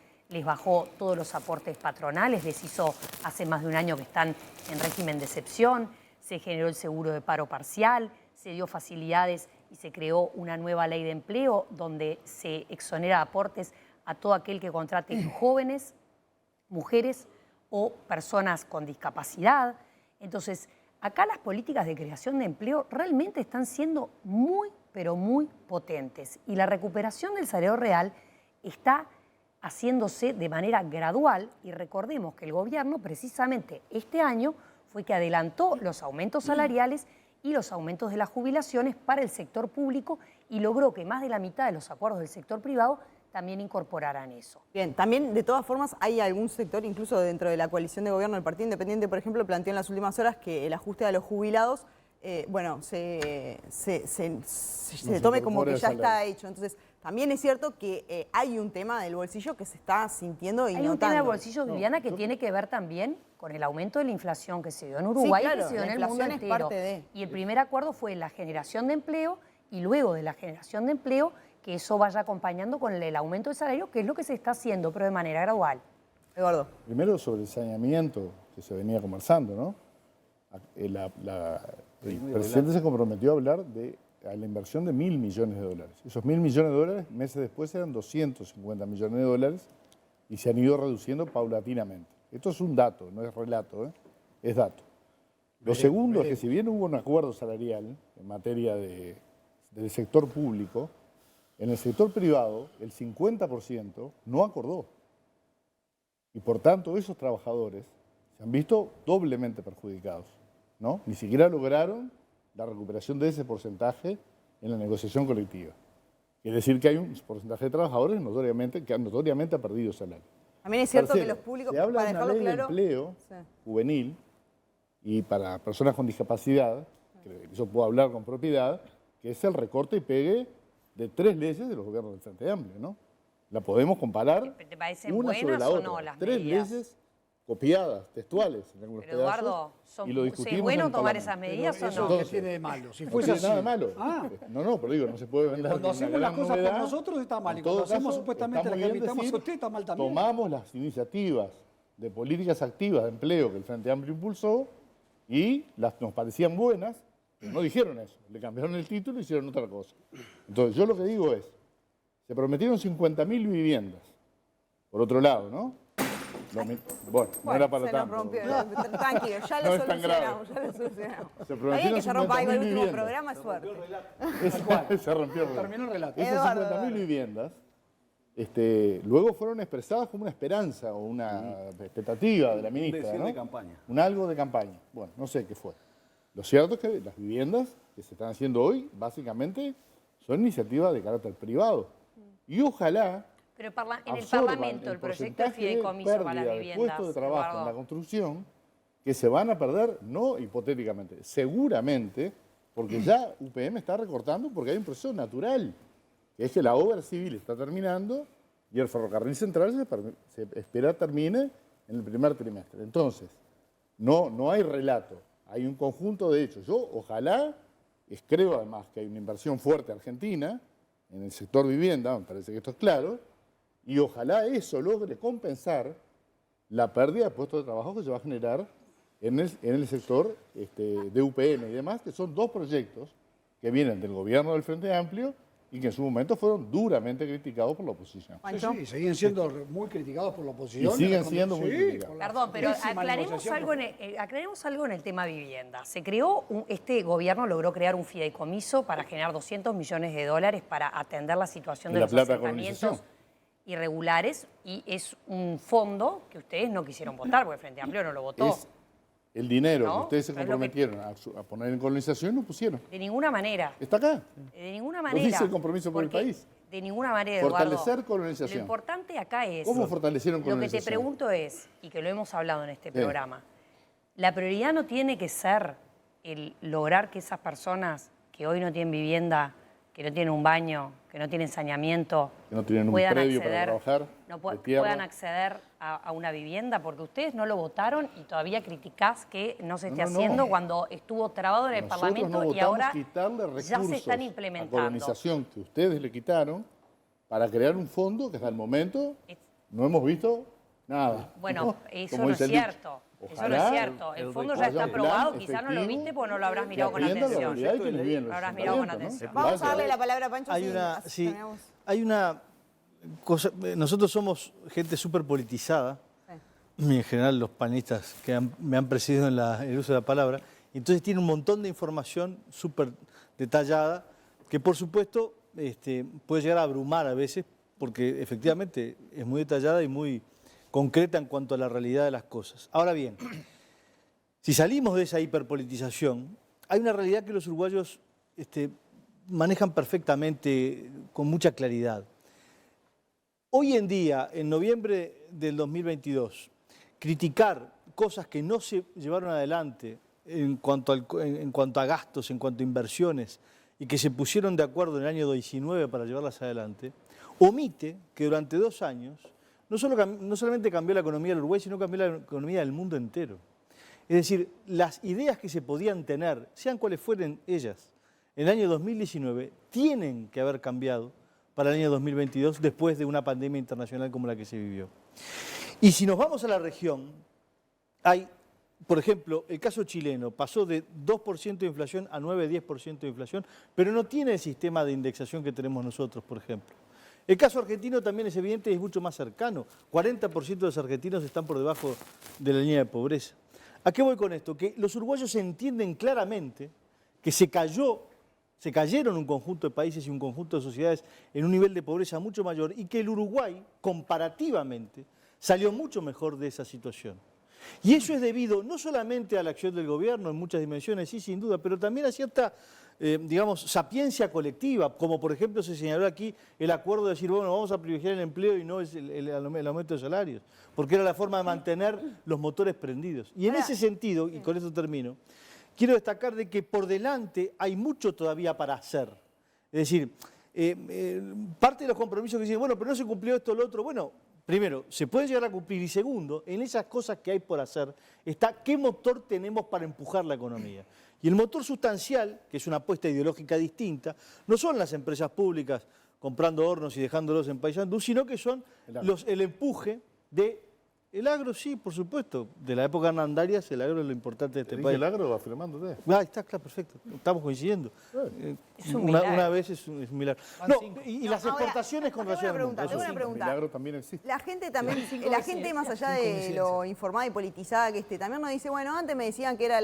bajó todos los aportes patronales, les hizo hace más de un año que están en régimen de excepción, se generó el seguro de paro parcial, se dio facilidades y se creó una nueva ley de empleo donde se exonera aportes a todo aquel que contrate jóvenes, mujeres o personas con discapacidad. Entonces, acá las políticas de creación de empleo realmente están siendo muy, pero muy potentes. Y la recuperación del salario real está haciéndose de manera gradual. Y recordemos que el gobierno, precisamente este año, fue que adelantó los aumentos salariales y los aumentos de las jubilaciones para el sector público y logró que más de la mitad de los acuerdos del sector privado también incorporaran eso. Bien, también de todas formas hay algún sector, incluso dentro de la coalición de gobierno del Partido Independiente, por ejemplo, planteó en las últimas horas que el ajuste a los jubilados, se tome como que ya está hecho. Entonces, también es cierto que hay un tema del bolsillo que se está sintiendo y hay un tema del bolsillo, Viviana, que tiene que ver también con el aumento de la inflación que se dio en Uruguay, sí, claro, y que se dio en el mundo entero. Y el primer acuerdo fue la generación de empleo, y luego de la generación de empleo, que eso vaya acompañando con el aumento de salario, que es lo que se está haciendo, pero de manera gradual. Eduardo. Primero sobre el saneamiento que se venía conversando, ¿no? El presidente se comprometió a hablar de la inversión de $1.000 millones. Esos $1.000 millones, meses después eran 250 millones de dólares y se han ido reduciendo paulatinamente. Esto es un dato, no es relato, es dato. Lo segundo es que si bien hubo un acuerdo salarial en materia del sector público, en el sector privado el 50% no acordó. Y por tanto esos trabajadores se han visto doblemente perjudicados, ¿no? Ni siquiera lograron la recuperación de ese porcentaje en la negociación colectiva. Es decir, que hay un porcentaje de trabajadores que notoriamente ha perdido salario. También es cierto Tercero, que los públicos, se habla para de una dejarlo ley de claro, empleo juvenil y para personas con discapacidad, que eso puedo hablar con propiedad, que es el recorte y pegue de 3 leyes de los gobiernos del Frente Amplio, ¿no? La podemos comparar ¿Te parecen una sobre buenas la o otra. no las 3 medidas? leyes copiadas, textuales en algunos Pero pedazos, Eduardo, y lo discutimos ¿es bueno en tomar Parlamento. esas medidas o no? Entonces, ¿qué tiene de malo? Si No fuese tiene así. nada de malo. Ah. No, pero digo, no se puede vender Cuando como una hacemos las gran cosas por novedad. nosotros está mal, y En cuando todo hacemos caso, supuestamente está la muy que bien invitamos a decir, usted está mal también. Tomamos las iniciativas de políticas activas de empleo que el Frente Amplio impulsó y nos parecían buenas, pero no dijeron eso. Le cambiaron el título y hicieron otra cosa. Entonces, yo lo que digo es, se prometieron 50.000 viviendas. Por otro lado, ¿no? Bueno, no era para se tanto. nos rompió. Tranquilo, ya No lo es tan grave. solucionamos, ya lo solucionamos. Se Está bien prometieron que se rompa algo el 50.000 último viviendas. programa, es suerte. Se rompió el reloj. Terminó el relato. Esas Eduardo, 50.000 Eduardo. viviendas luego fueron expresadas como una esperanza o una expectativa de la ministra, decir ¿no? de campaña. Un algo de campaña. Bueno, no sé qué fue. Lo cierto es que las viviendas que se están haciendo hoy, básicamente, son iniciativas de carácter privado. Y ojalá Pero en el absorban Parlamento el proyecto de porcentaje de fideicomiso para las pérdida de viviendas, puestos de trabajo en Eduardo. la construcción que se van a perder, no hipotéticamente, seguramente, porque ya UPM está recortando porque hay un proceso natural, que es que la obra civil está terminando y el ferrocarril central se espera termine en el primer trimestre. Entonces, no hay relato, hay un conjunto de hechos. Yo ojalá, creo además que hay una inversión fuerte argentina en el sector vivienda, me parece que esto es claro, y ojalá eso logre compensar la pérdida de puestos de trabajo que se va a generar en el sector de UPM y demás, que son 2 proyectos que vienen del gobierno del Frente Amplio y que en su momento fueron duramente criticados por la oposición. Sí, sí, siguen siendo muy criticados por la oposición. Y siguen siendo muy Sí, criticados. por la Perdón, pero pésima aclaremos negociación. algo en el tema vivienda. Este gobierno logró crear un fideicomiso para generar $200 millones para atender la situación ¿Y de la los plata de asentamientos colonización? irregulares, y es un fondo que ustedes no quisieron votar, porque el Frente Amplio no lo votó. Es el dinero ¿No? que ustedes se Pero es lo que- comprometieron a poner en colonización, no pusieron. De ninguna manera. Está acá. De ninguna Lo manera. dice el compromiso por el Porque país. De ninguna manera, Fortalecer Eduardo. colonización. Lo importante acá es... ¿Cómo fortalecieron Lo que te colonización? pregunto es, y que lo hemos hablado en este Sí. programa, la prioridad no tiene que ser el lograr que esas personas que hoy no tienen vivienda, que no tienen un baño, que no tienen saneamiento, Que no tienen un puedan predio para acceder, trabajar, no de tierra. puedan acceder a una vivienda, porque ustedes no lo votaron y todavía criticás que no se esté haciendo cuando estuvo trabado en el Nosotros Parlamento no y ahora votamos quitarle ya se están recursos implementando. a colonización que ustedes le quitaron para crear un fondo que hasta el momento no hemos visto nada. Bueno, ¿no? eso Como no es dice el dicho. cierto. Eso no Ojalá es cierto. El fondo ya está haya un plan aprobado, quizás no lo efectivo viste porque no lo habrás que mirado con atienda la atención. realidad de quienes viven en Lo los habrás mirado con ayuntamientos, ¿no? atención. Vamos a darle la palabra a Pancho. Hay sí, una, así sí, terminamos. hay una cosa, nosotros somos gente súper politizada, y en general los panelistas que me han precedido en el uso de la palabra, y entonces tiene un montón de información súper detallada que por supuesto puede llegar a abrumar a veces porque efectivamente es muy detallada y muy concreta en cuanto a la realidad de las cosas. Ahora bien, si salimos de esa hiperpolitización, hay una realidad que los uruguayos manejan perfectamente, con mucha claridad. Hoy en día, en noviembre del 2022, criticar cosas que no se llevaron adelante en cuanto a gastos, en cuanto a inversiones, y que se pusieron de acuerdo en el año 19 para llevarlas adelante, omite que durante 2 años no solamente cambió la economía del Uruguay, sino cambió la economía del mundo entero. Es decir, las ideas que se podían tener, sean cuales fueren ellas, en el año 2019, tienen que haber cambiado para el año 2022 después de una pandemia internacional como la que se vivió. Y si nos vamos a la región, hay, por ejemplo, el caso chileno pasó de 2% de inflación a 9-10% de inflación, pero no tiene el sistema de indexación que tenemos nosotros, por ejemplo. El caso argentino también es evidente y es mucho más cercano. 40% de los argentinos están por debajo de la línea de pobreza. ¿A qué voy con esto? Que los uruguayos entienden claramente que se cayeron un conjunto de países y un conjunto de sociedades en un nivel de pobreza mucho mayor y que el Uruguay, comparativamente, salió mucho mejor de esa situación. Y eso es debido no solamente a la acción del gobierno en muchas dimensiones, sí, sin duda, pero también a cierta, digamos, sapiencia colectiva, como por ejemplo se señaló aquí el acuerdo de decir, bueno, vamos a privilegiar el empleo y no es el aumento de salarios, porque era la forma de mantener los motores prendidos. Y en ese sentido, y con esto termino, quiero destacar de que por delante hay mucho todavía para hacer. Es decir, parte de los compromisos que dicen, bueno, pero no se cumplió esto o lo otro, bueno, primero, se puede llegar a cumplir y segundo, en esas cosas que hay por hacer está qué motor tenemos para empujar la economía. Y el motor sustancial, que es una apuesta ideológica distinta, no son las empresas públicas comprando hornos y dejándolos en Paysandú, sino que son el empuje de... El agro, sí, por supuesto. De la época hernandarias, el agro es lo importante de este país. El agro afirmándote. Ahí está, claro, perfecto. Estamos coincidiendo. Es un milagro. Una vez es un milagro. No, y las exportaciones con Tengo una relación al mundo. pregunta, tengo una El pregunta. milagro también existe. La gente también, la gente más allá de lo informada y politizada que también nos dice, bueno, antes me decían que era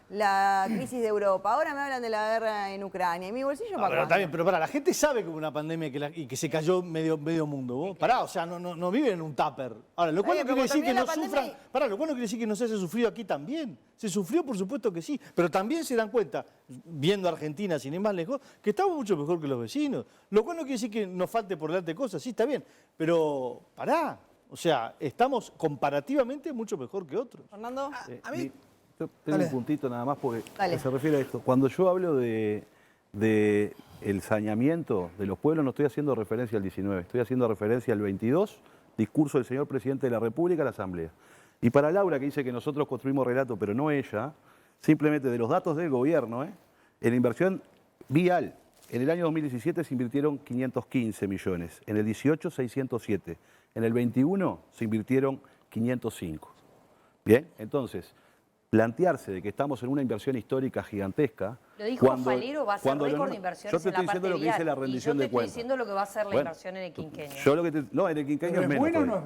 la crisis de Europa, ahora me hablan de la guerra en Ucrania. ¿Y mi bolsillo para Pero cuándo? está bien, pero la gente sabe que hubo una pandemia y que se cayó medio mundo. ¿Vos? Pará, o sea, no viven en un tupper. Ahora, lo cual no quiere decir que no sufran. Pará, lo cual no quiere decir que no se haya sufrido aquí también. Se sufrió, por supuesto que sí. Pero también se dan cuenta, viendo a Argentina sin ir más lejos, que estamos mucho mejor que los vecinos. Lo cual no quiere decir que nos falte por delante cosas. Sí, está bien. Pero pará. O sea, estamos comparativamente mucho mejor que otros. Fernando. A mí, Yo tengo un puntito nada más porque Dale. se refiere a esto. Cuando yo hablo de el saneamiento de los pueblos, no estoy haciendo referencia al 19, estoy haciendo referencia al 22, discurso del señor presidente de la República a la Asamblea. Y para Laura, que dice que nosotros construimos relato, pero no ella, simplemente de los datos del gobierno, en la inversión vial, en el año 2017 se invirtieron 515 millones, en el 18 607, en el 21 se invirtieron 505. Bien, entonces, plantearse de que estamos en una inversión histórica gigantesca. Lo dijo Falero, va a ser récord de inversiones en la parte Yo te estoy diciendo lo que dice la rendición de y yo te estoy cuentas. diciendo lo que va a ser la inversión en el quinquenio. Yo lo que no, en el quinquenio ¿Pero es es menos. buena o no todavía.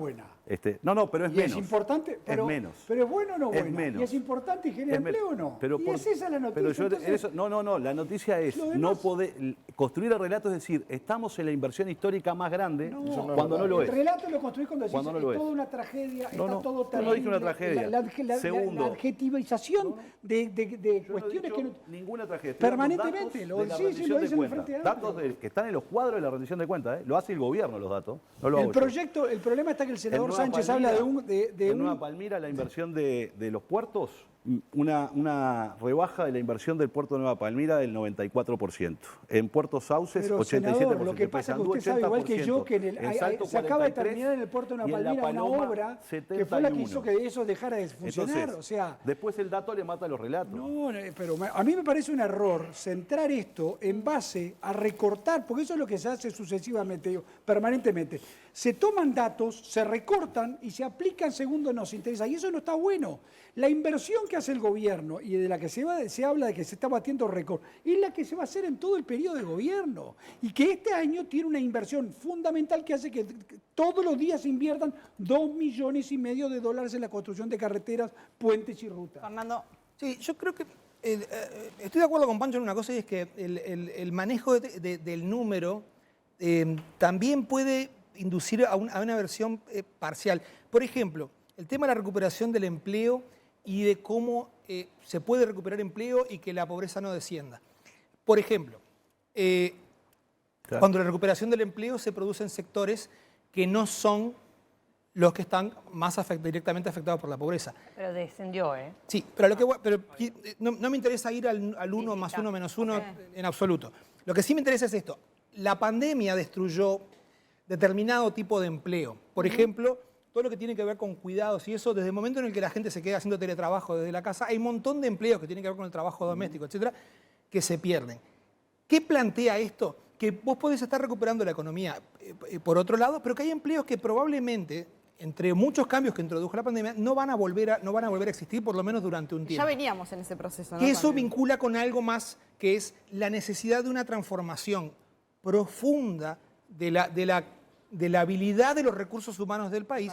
es buena? No, pero es Y menos. es importante, pero es menos. pero es bueno o no Es buena. menos. Y es importante y genera Es menos. empleo o no. Pero y es esa la noticia. Pero yo, entonces, eso, no, la noticia es Lo demás- no poder construir el relato, es decir, estamos en la inversión histórica más grande cuando no lo es. El relato lo construís cuando decís Cuando no es lo es. toda una tragedia, No, está no, todo yo terrible. no dije una tragedia. La Segundo. adjetivización de Yo no he cuestiones dicho que no... ninguna tragedia. Estoy dando Permanentemente, datos lo- de la sí, rendición lo de dicen de cuentas. frente Datos que están en los cuadros de la rendición de cuentas. Lo hace el gobierno los datos. No lo hago El yo. proyecto, el problema está que el senador En Nueva Sánchez Palmira, habla de en un... Nueva Palmira la inversión de los puertos una rebaja de la inversión del puerto de Nueva Palmira del 94%. En Puerto Sauces, Pero, 87%. senador, lo que pasa es que usted sabe igual que yo que se acaba de terminar en el puerto de Nueva Palmira una obra que fue la que hizo que eso dejara de funcionar. Entonces, o sea, después el dato le mata los relatos. no, pero a mí me parece un error centrar esto en base a recortar, porque eso es lo que se hace sucesivamente, permanentemente. Se toman datos, se recortan y se aplican según nos interesa. Y eso no está bueno. La inversión que hace el gobierno y de la que se habla de que se está batiendo récord, es la que se va a hacer en todo el periodo de gobierno. Y que este año tiene una inversión fundamental que hace que todos los días se inviertan $2,5 millones de dólares en la construcción de carreteras, puentes y rutas. Fernando. Sí, yo creo que estoy de acuerdo con Pancho en una cosa, y es que el manejo del número también puede inducir a una versión parcial. Por ejemplo, el tema de la recuperación del empleo y de cómo se puede recuperar empleo y que la pobreza no descienda. Por ejemplo, cuando la recuperación del empleo se produce en sectores que no son los que están más directamente afectados por la pobreza. Pero descendió, ¿eh? Sí, pero, no me interesa ir al 1 más 1 menos 1 en absoluto. Lo que sí me interesa es esto. La pandemia destruyó determinado tipo de empleo. Por ejemplo, todo lo que tiene que ver con cuidados y eso, desde el momento en el que la gente se queda haciendo teletrabajo desde la casa, hay un montón de empleos que tienen que ver con el trabajo doméstico, etcétera, que se pierden. ¿Qué plantea esto? Que vos podés estar recuperando la economía por otro lado, pero que hay empleos que probablemente, entre muchos cambios que introdujo la pandemia, no van a volver a existir, por lo menos durante un tiempo. Ya veníamos en ese proceso, ¿no? Que eso vincula con algo más, que es la necesidad de una transformación profunda de la habilidad de los recursos humanos del país,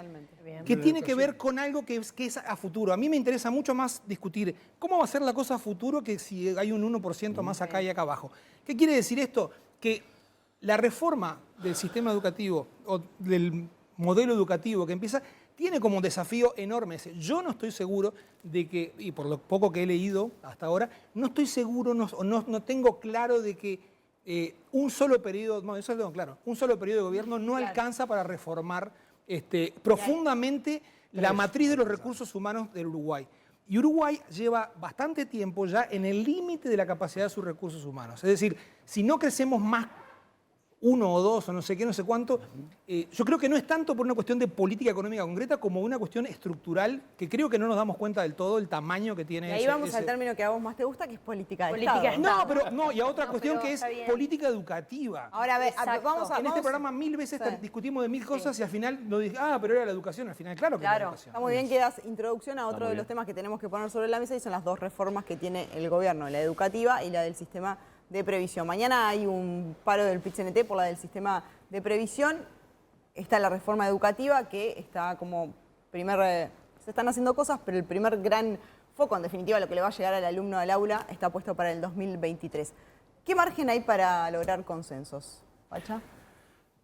que tiene que ver con algo que es a futuro. A mí me interesa mucho más discutir cómo va a ser la cosa a futuro que si hay un 1% más acá y acá abajo. ¿Qué quiere decir esto? Que la reforma del sistema educativo o del modelo educativo que empieza tiene como desafío enorme ese. Yo no estoy seguro de que, y por lo poco que he leído hasta ahora, no estoy seguro, no tengo claro de que un solo periodo, no, eso lo tengo claro, un solo periodo de gobierno no alcanza para reformar profundamente la matriz de los recursos humanos del Uruguay. Y Uruguay lleva bastante tiempo ya en el límite de la capacidad de sus recursos humanos. Es decir, si no crecemos más 1 o 2 o no sé qué, no sé cuánto, yo creo que no es tanto por una cuestión de política económica concreta como una cuestión estructural que creo que no nos damos cuenta del todo el tamaño que tiene. Y ahí vamos al término que a vos más te gusta, que es política de Estado. Y a otra cuestión que es política educativa. Ahora, a ver, en este programa 1000 veces discutimos de 1000 cosas y al final nos dije, pero era la educación, al final claro que era la educación. Está muy bien que das introducción a otro de los temas que tenemos que poner sobre la mesa y son las dos reformas que tiene el gobierno, la educativa y la del sistema de previsión. Mañana hay un paro del PIT-CNT por la del sistema de previsión. Está la reforma educativa que está como se están haciendo cosas, pero el primer gran foco, en definitiva, lo que le va a llegar al alumno del aula, está puesto para el 2023. ¿Qué margen hay para lograr consensos, Pacha?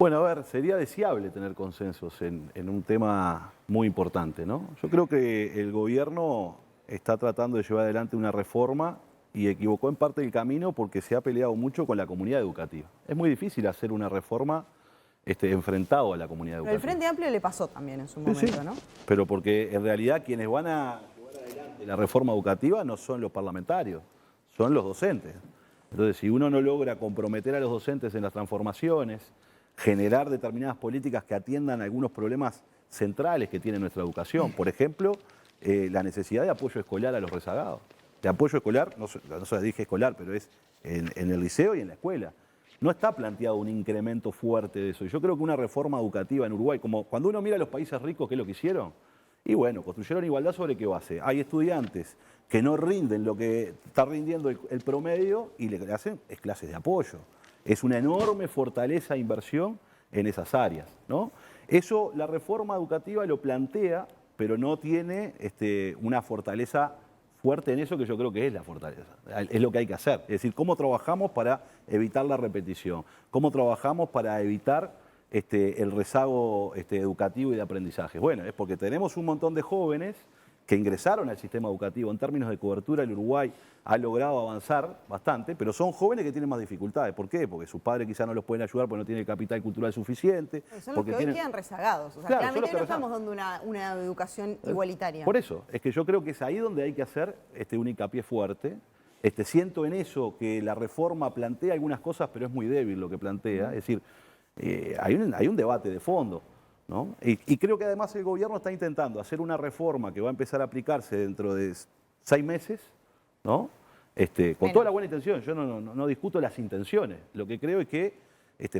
Bueno, a ver, sería deseable tener consensos en un tema muy importante, ¿no? Yo creo que el gobierno está tratando de llevar adelante una reforma y equivocó en parte el camino porque se ha peleado mucho con la comunidad educativa. Es muy difícil hacer una reforma enfrentado a la comunidad educativa. Pero el Frente Amplio le pasó también en su momento, sí, ¿no? Pero porque en realidad quienes van a llevar adelante la reforma educativa no son los parlamentarios, son los docentes. Entonces, si uno no logra comprometer a los docentes en las transformaciones, generar determinadas políticas que atiendan algunos problemas centrales que tiene nuestra educación, por ejemplo, la necesidad de apoyo escolar a los rezagados. De apoyo escolar, no se dije escolar, pero es en el liceo y en la escuela. No está planteado un incremento fuerte de eso. Y yo creo que una reforma educativa en Uruguay, como cuando uno mira a los países ricos, ¿qué es lo que hicieron? Y bueno, construyeron igualdad sobre qué base. Hay estudiantes que no rinden lo que está rindiendo el promedio y le hacen clases de apoyo. Es una enorme fortaleza e inversión en esas áreas, ¿no? Eso la reforma educativa lo plantea, pero no tiene una fortaleza fuerte en eso, que yo creo que es la fortaleza. Es lo que hay que hacer. Es decir, cómo trabajamos para evitar la repetición, cómo trabajamos para evitar el rezago educativo y de aprendizaje. Bueno, es porque tenemos un montón de jóvenes que ingresaron al sistema educativo. En términos de cobertura, el Uruguay ha logrado avanzar bastante, pero son jóvenes que tienen más dificultades. ¿Por qué? Porque sus padres quizás no los pueden ayudar porque no tienen el capital cultural suficiente. Son los que hoy quedan rezagados. O sea, Claro, claramente no estamos dando una educación igualitaria. Por eso, es que yo creo que es ahí donde hay que hacer un hincapié fuerte. Siento en eso que la reforma plantea algunas cosas, pero es muy débil lo que plantea. Es decir, hay un debate de fondo, ¿no? Y creo que además el gobierno está intentando hacer una reforma que va a empezar a aplicarse dentro de 6 meses, ¿no? Con toda la buena intención. Yo no discuto las intenciones. Lo que creo es que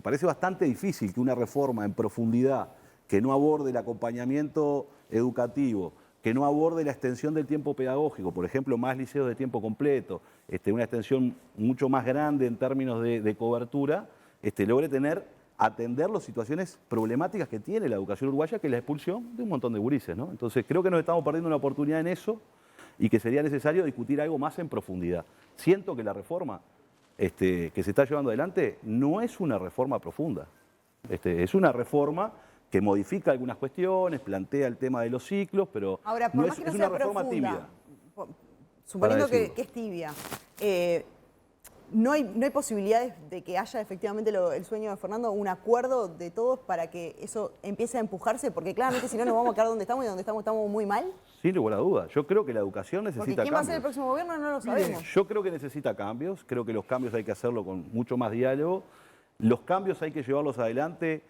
parece bastante difícil que una reforma en profundidad que no aborde el acompañamiento educativo, que no aborde la extensión del tiempo pedagógico, por ejemplo, más liceos de tiempo completo, una extensión mucho más grande en términos de cobertura, logre atender las situaciones problemáticas que tiene la educación uruguaya, que es la expulsión de un montón de gurises, ¿no? Entonces creo que nos estamos perdiendo una oportunidad en eso y que sería necesario discutir algo más en profundidad. Siento que la reforma que se está llevando adelante no es una reforma profunda, es una reforma que modifica algunas cuestiones, plantea el tema de los ciclos, pero ahora, no más que es no una sea reforma profunda, tibia. Suponiendo que es tibia, no hay posibilidades de que haya efectivamente el sueño de Fernando, un acuerdo de todos para que eso empiece a empujarse, porque claramente si no nos vamos a quedar donde estamos y donde estamos muy mal. Sin lugar a duda. Yo creo que la educación necesita Porque quién cambios. va a ser el próximo gobierno no lo sabemos. Yo creo que necesita cambios, creo que los cambios hay que hacerlo con mucho más diálogo. Los cambios hay que llevarlos adelante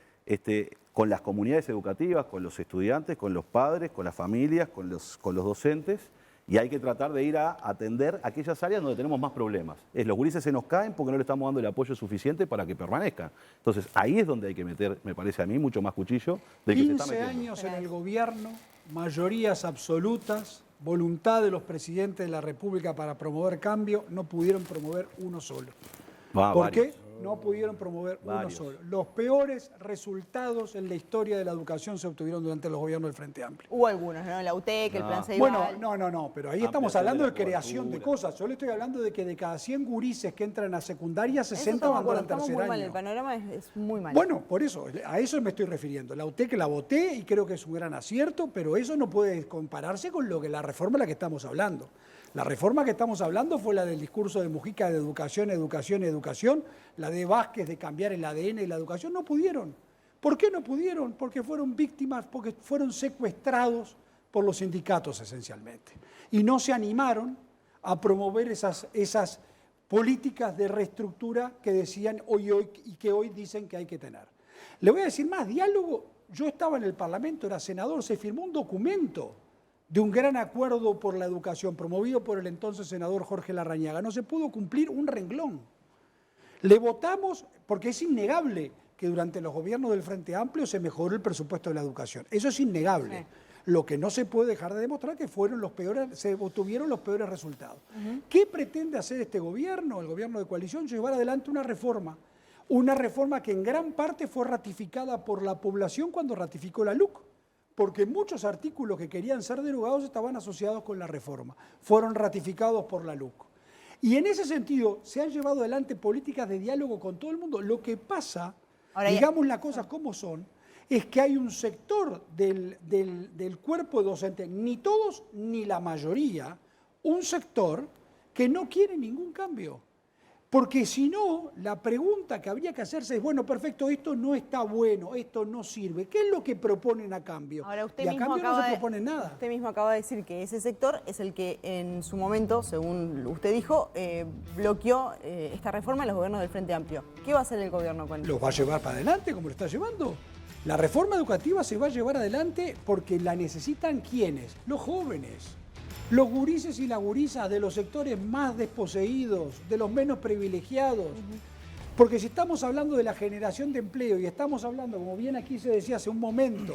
con las comunidades educativas, con los estudiantes, con los padres, con las familias, con los docentes, y hay que tratar de ir a atender aquellas áreas donde tenemos más problemas. Los gurises se nos caen porque no le estamos dando el apoyo suficiente para que permanezcan. Entonces, ahí es donde hay que meter, me parece a mí, mucho más cuchillo del que se está 15 metiendo. años en el gobierno, mayorías absolutas, voluntad de los presidentes de la República para promover cambio, no pudieron promover uno solo. ¿Por qué? No pudieron promover uno solo. Los peores resultados en la historia de la educación se obtuvieron durante los gobiernos del Frente Amplio. Hubo algunos, ¿no? La UTEC, el Plan Ceibal. Bueno, no, pero ahí estamos hablando de creación de cosas. Yo le estoy hablando de que de cada 100 gurises que entran a secundaria, 60 van para el tercer muy mal, año. el panorama es muy malo. Bueno, por eso, a eso me estoy refiriendo. La UTEC la voté y creo que es un gran acierto, pero eso no puede compararse con la reforma de la que estamos hablando. La reforma que estamos hablando fue la del discurso de Mujica de educación, educación, educación, la de Vázquez de cambiar el ADN de la educación. No pudieron. ¿Por qué no pudieron? Porque fueron víctimas, porque fueron secuestrados por los sindicatos esencialmente. Y no se animaron a promover esas políticas de reestructura que decían hoy y que hoy dicen que hay que tener. Le voy a decir más, diálogo. Yo estaba en el Parlamento, era senador, se firmó un documento de un gran acuerdo por la educación, promovido por el entonces senador Jorge Larrañaga. No se pudo cumplir un renglón. Le votamos porque es innegable que durante los gobiernos del Frente Amplio se mejoró el presupuesto de la educación. Eso es innegable. Sí. Lo que no se puede dejar de demostrar que se obtuvieron los peores resultados. ¿Qué pretende hacer este gobierno, el gobierno de coalición? Llevar adelante una reforma que en gran parte fue ratificada por la población cuando ratificó la LUC. Porque muchos artículos que querían ser derogados estaban asociados con la reforma, fueron ratificados por la LUC. Y en ese sentido se han llevado adelante políticas de diálogo con todo el mundo. Lo que pasa, digamos las cosas como son, es que hay un sector del cuerpo docente, ni todos ni la mayoría, un sector que no quiere ningún cambio. Porque si no, la pregunta que habría que hacerse es, bueno, perfecto, esto no está bueno, esto no sirve. ¿Qué es lo que proponen a cambio? Ahora, usted y a mismo cambio no se propone nada. Usted mismo acaba de decir que ese sector es el que en su momento, según usted dijo, bloqueó esta reforma en los gobiernos del Frente Amplio. ¿Qué va a hacer el gobierno con eso? Los va a llevar para adelante, como lo está llevando. La reforma educativa se va a llevar adelante porque la necesitan ¿quiénes? Los jóvenes. Los gurises y las gurisas de los sectores más desposeídos, de los menos privilegiados. Porque si estamos hablando de la generación de empleo y estamos hablando, como bien aquí se decía hace un momento,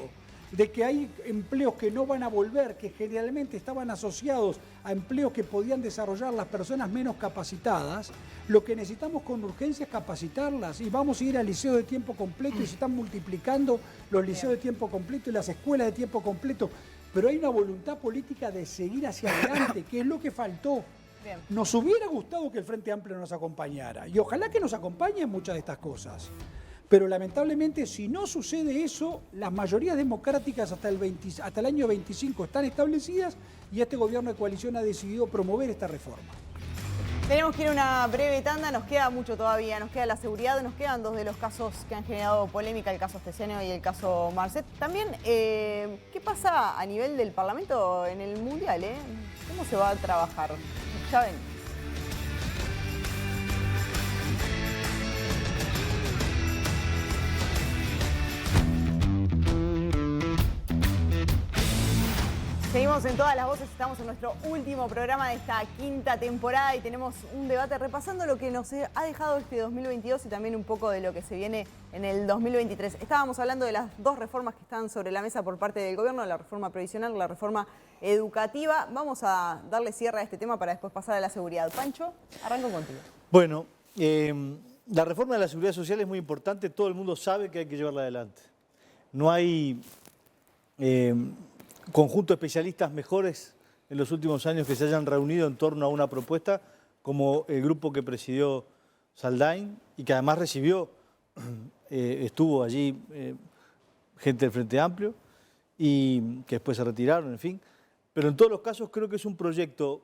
de que hay empleos que no van a volver, que generalmente estaban asociados a empleos que podían desarrollar las personas menos capacitadas, lo que necesitamos con urgencia es capacitarlas y vamos a ir al liceo de tiempo completo y se están multiplicando los liceos de tiempo completo y las escuelas de tiempo completo. Pero hay una voluntad política de seguir hacia adelante, que es lo que faltó. Bien. Nos hubiera gustado que el Frente Amplio nos acompañara y ojalá que nos acompañe en muchas de estas cosas. Pero lamentablemente, si no sucede eso, las mayorías democráticas hasta el año 25 están establecidas y este gobierno de coalición ha decidido promover esta reforma. Tenemos que ir a una breve tanda, nos queda mucho todavía, nos queda la seguridad, nos quedan dos de los casos que han generado polémica, el caso Astesiano y el caso Marcet. También, ¿qué pasa a nivel del Parlamento en el Mundial? ¿Cómo se va a trabajar? Ya ven. Seguimos en Todas las Voces, estamos en nuestro último programa de esta quinta temporada y tenemos un debate repasando lo que nos ha dejado este 2022 y también un poco de lo que se viene en el 2023. Estábamos hablando de las dos reformas que están sobre la mesa por parte del gobierno, la reforma previsional, la reforma educativa. Vamos a darle cierre a este tema para después pasar a la seguridad. Pancho, arranco contigo. Bueno, la reforma de la seguridad social es muy importante, todo el mundo sabe que hay que llevarla adelante. No hay conjunto de especialistas mejores en los últimos años que se hayan reunido en torno a una propuesta como el grupo que presidió Saldain y que además recibió, estuvo allí gente del Frente Amplio y que después se retiraron, en fin. Pero en todos los casos creo que es un proyecto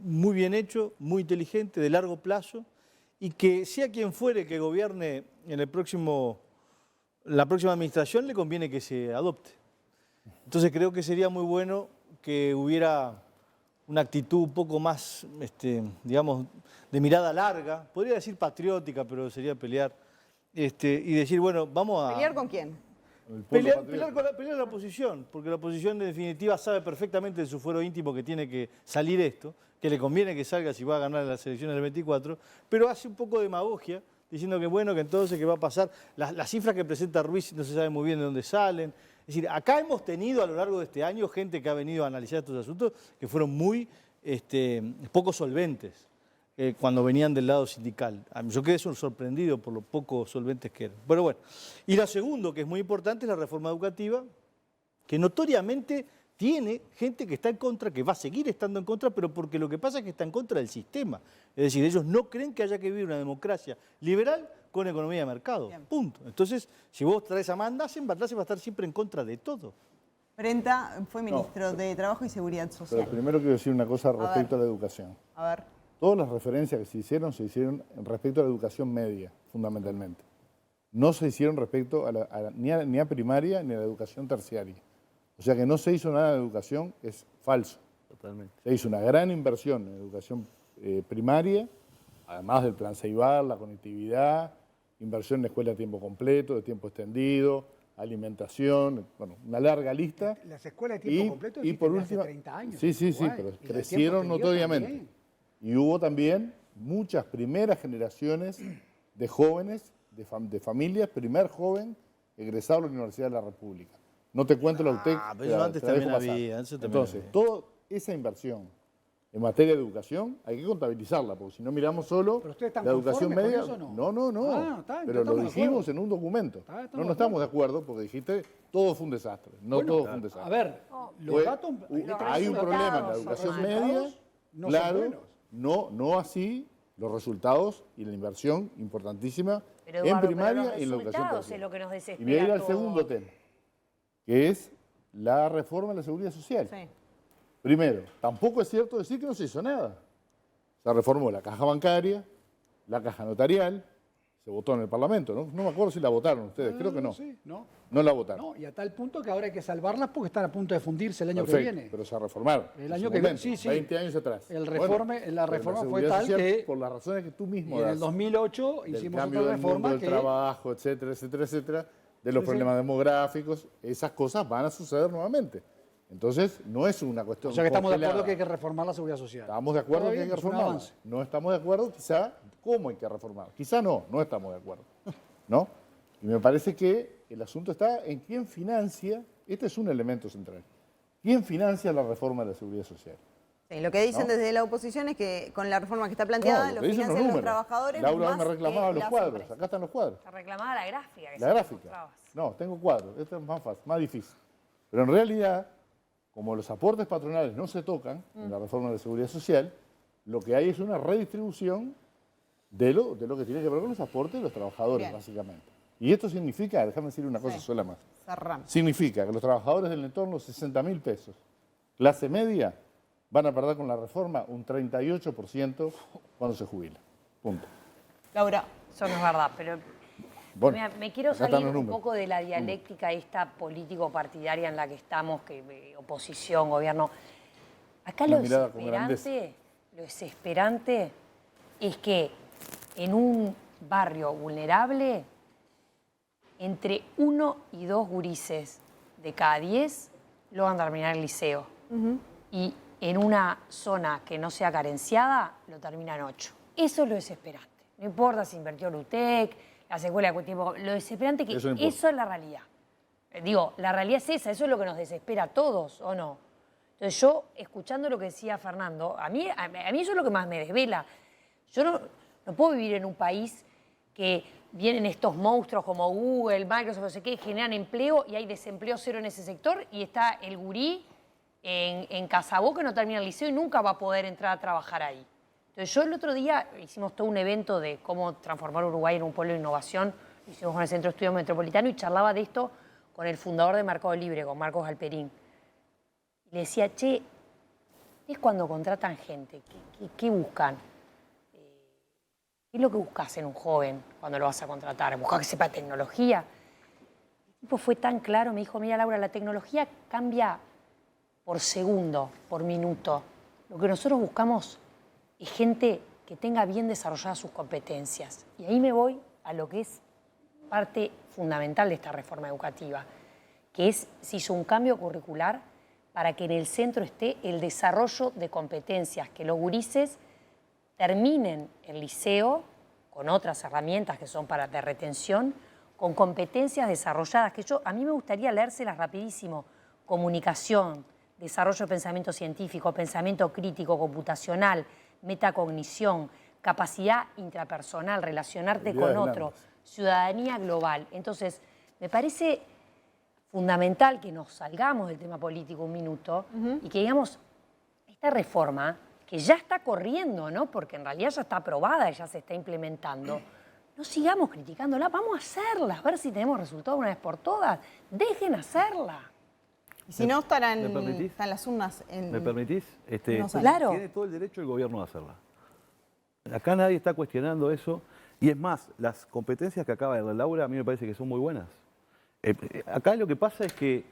muy bien hecho, muy inteligente, de largo plazo y que sea quien fuere que gobierne en la próxima administración le conviene que se adopte. Entonces creo que sería muy bueno que hubiera una actitud un poco más, digamos, de mirada larga, podría decir patriótica, pero sería pelear, y decir, bueno, vamos a... ¿Pelear con quién? Pelear la oposición, porque la oposición en definitiva sabe perfectamente en su fuero íntimo que tiene que salir esto, que le conviene que salga si va a ganar las elecciones del 24, pero hace un poco de demagogia, diciendo que bueno, que entonces qué va a pasar. Las cifras que presenta Ruiz no se sabe muy bien de dónde salen. Es decir, acá hemos tenido a lo largo de este año gente que ha venido a analizar estos asuntos que fueron muy poco solventes cuando venían del lado sindical. Yo quedé sorprendido por lo poco solventes que eran. Pero bueno, y lo segundo, que es muy importante, es la reforma educativa, que notoriamente tiene gente que está en contra, que va a seguir estando en contra, pero porque lo que pasa es que está en contra del sistema. Es decir, ellos no creen que haya que vivir una democracia liberal con economía de mercado. Bien. Punto. Entonces, si vos traes a Mandacen va a estar siempre en contra de todo. Brenta fue ministro de Trabajo y Seguridad Social. Pero primero quiero decir una cosa respecto a la educación. A ver. Todas las referencias que se hicieron respecto a la educación media, fundamentalmente. No se hicieron respecto ni a primaria ni a la educación terciaria. O sea que no se hizo nada de educación, es falso. Totalmente. Se hizo una gran inversión en educación primaria, además del plan Ceibal, la conectividad, inversión en escuela a tiempo completo, de tiempo extendido, alimentación, bueno, una larga lista. Las escuelas de tiempo completo y por último, hace 30 años. Sí, pero crecieron notoriamente. También. Y hubo también muchas primeras generaciones de jóvenes, de familias, primer joven egresado a la Universidad de la República. No te cuento la UTEC. Pero eso antes también había. Entonces, toda esa inversión en materia de educación hay que contabilizarla, porque si no miramos solo la educación media. Con eso, no. Pero lo dijimos en un documento. No estamos de acuerdo porque dijiste todo fue un desastre. Todo fue un desastre. A ver, los datos. Hay un problema en la educación media, claro, no así los resultados y la inversión importantísima en primaria y en la educación terciaria. Es lo que nos desespera. Y voy a ir al segundo tema, que es la reforma de la seguridad social. Sí. Primero, tampoco es cierto decir que no se hizo nada. Se reformó la caja bancaria, la caja notarial, se votó en el Parlamento, ¿no? No me acuerdo si la votaron ustedes, creo que no. Sí, no la votaron. No, y a tal punto que ahora hay que salvarlas porque están a punto de fundirse el año Perfecto, que viene. Pero se reformaron. El año que viene, sí. 20 años atrás. La reforma fue tal que... Por las razones que tú mismo das. En das. el 2008 hicimos otra reforma del trabajo, etcétera, de los problemas demográficos, esas cosas van a suceder nuevamente. Entonces, no es una cuestión. O sea que estamos de acuerdo que hay que reformar la seguridad social. Estamos de acuerdo que hay que reformarla. No estamos de acuerdo, quizá, cómo hay que reformar. Quizá no estamos de acuerdo. ¿No? Y me parece que el asunto está en quién financia, este es un elemento central, quién financia la reforma de la seguridad social. Sí, lo que dicen desde la oposición es que con la reforma que está planteada lo financian los trabajadores. Laura me reclamaba los cuadros, acá están los cuadros. Se reclamaba la gráfica. La gráfica. No, tengo cuadros, esto es más fácil, más difícil. Pero en realidad, como los aportes patronales no se tocan en la reforma de la seguridad social, lo que hay es una redistribución de lo que tiene que ver con los aportes de los trabajadores, básicamente. Y esto significa, déjame decir una cosa sola más, Cerramos. significa que los trabajadores del entorno 60.000 pesos, clase media, van a perder con la reforma un 38% cuando se jubila. Punto. Laura. Eso no es verdad, pero Bueno, mira, me quiero acá están salir los un números. poco de la dialéctica esta político-partidaria en la que estamos, oposición, gobierno. Acá Una lo mirada con grandeza. desesperante es que en un barrio vulnerable, entre 1 y 2 gurises de cada 10 logran terminar el liceo. Y en una zona que no sea carenciada, lo terminan 8. Eso es lo desesperante. No importa si invirtió Lutec, la secuela de tiempo. Lo desesperante es que Eso no importa. eso es la realidad. Digo, la realidad es esa, eso es lo que nos desespera a todos, ¿o no? Entonces yo, escuchando lo que decía Fernando, a mí eso es lo que más me desvela. Yo no puedo vivir en un país que vienen estos monstruos como Google, Microsoft, no sé qué, generan empleo y hay desempleo cero en ese sector y está el gurí en Casabó que no termina el liceo y nunca va a poder entrar a trabajar ahí. Entonces yo el otro día hicimos todo un evento de cómo transformar Uruguay en un pueblo de innovación, lo hicimos con el Centro de Estudios Metropolitano y charlaba de esto con el fundador de Mercado Libre, con Marcos Galperín. Y le decía, che, es cuando contratan gente, ¿qué buscan? ¿Qué es lo que buscas en un joven cuando lo vas a contratar? ¿Buscas que sepa tecnología? El tipo fue tan claro, me dijo, mira Laura, la tecnología cambia por segundo, por minuto. Lo que nosotros buscamos es gente que tenga bien desarrolladas sus competencias. Y ahí me voy a lo que es parte fundamental de esta reforma educativa, que es, se hizo un cambio curricular para que en el centro esté el desarrollo de competencias, que los gurises terminen el liceo con otras herramientas que son de retención, con competencias desarrolladas, que a mí me gustaría leérselas rapidísimo: comunicación, desarrollo de pensamiento científico, pensamiento crítico, computacional, metacognición, capacidad intrapersonal, relacionarte con otro, ciudadanía global. Entonces, me parece fundamental que nos salgamos del tema político un minuto y que digamos, esta reforma, que ya está corriendo, ¿no? Porque en realidad ya está aprobada y ya se está implementando, no sigamos criticándola, vamos a hacerla, a ver si tenemos resultados una vez por todas. Dejen hacerla. Y si no, están las urnas en... ¿Me permitís? No sé. Claro. Tiene todo el derecho el gobierno de hacerla. Acá nadie está cuestionando eso. Y es más, las competencias que acaba de dar Laura a mí me parece que son muy buenas. Acá lo que pasa es que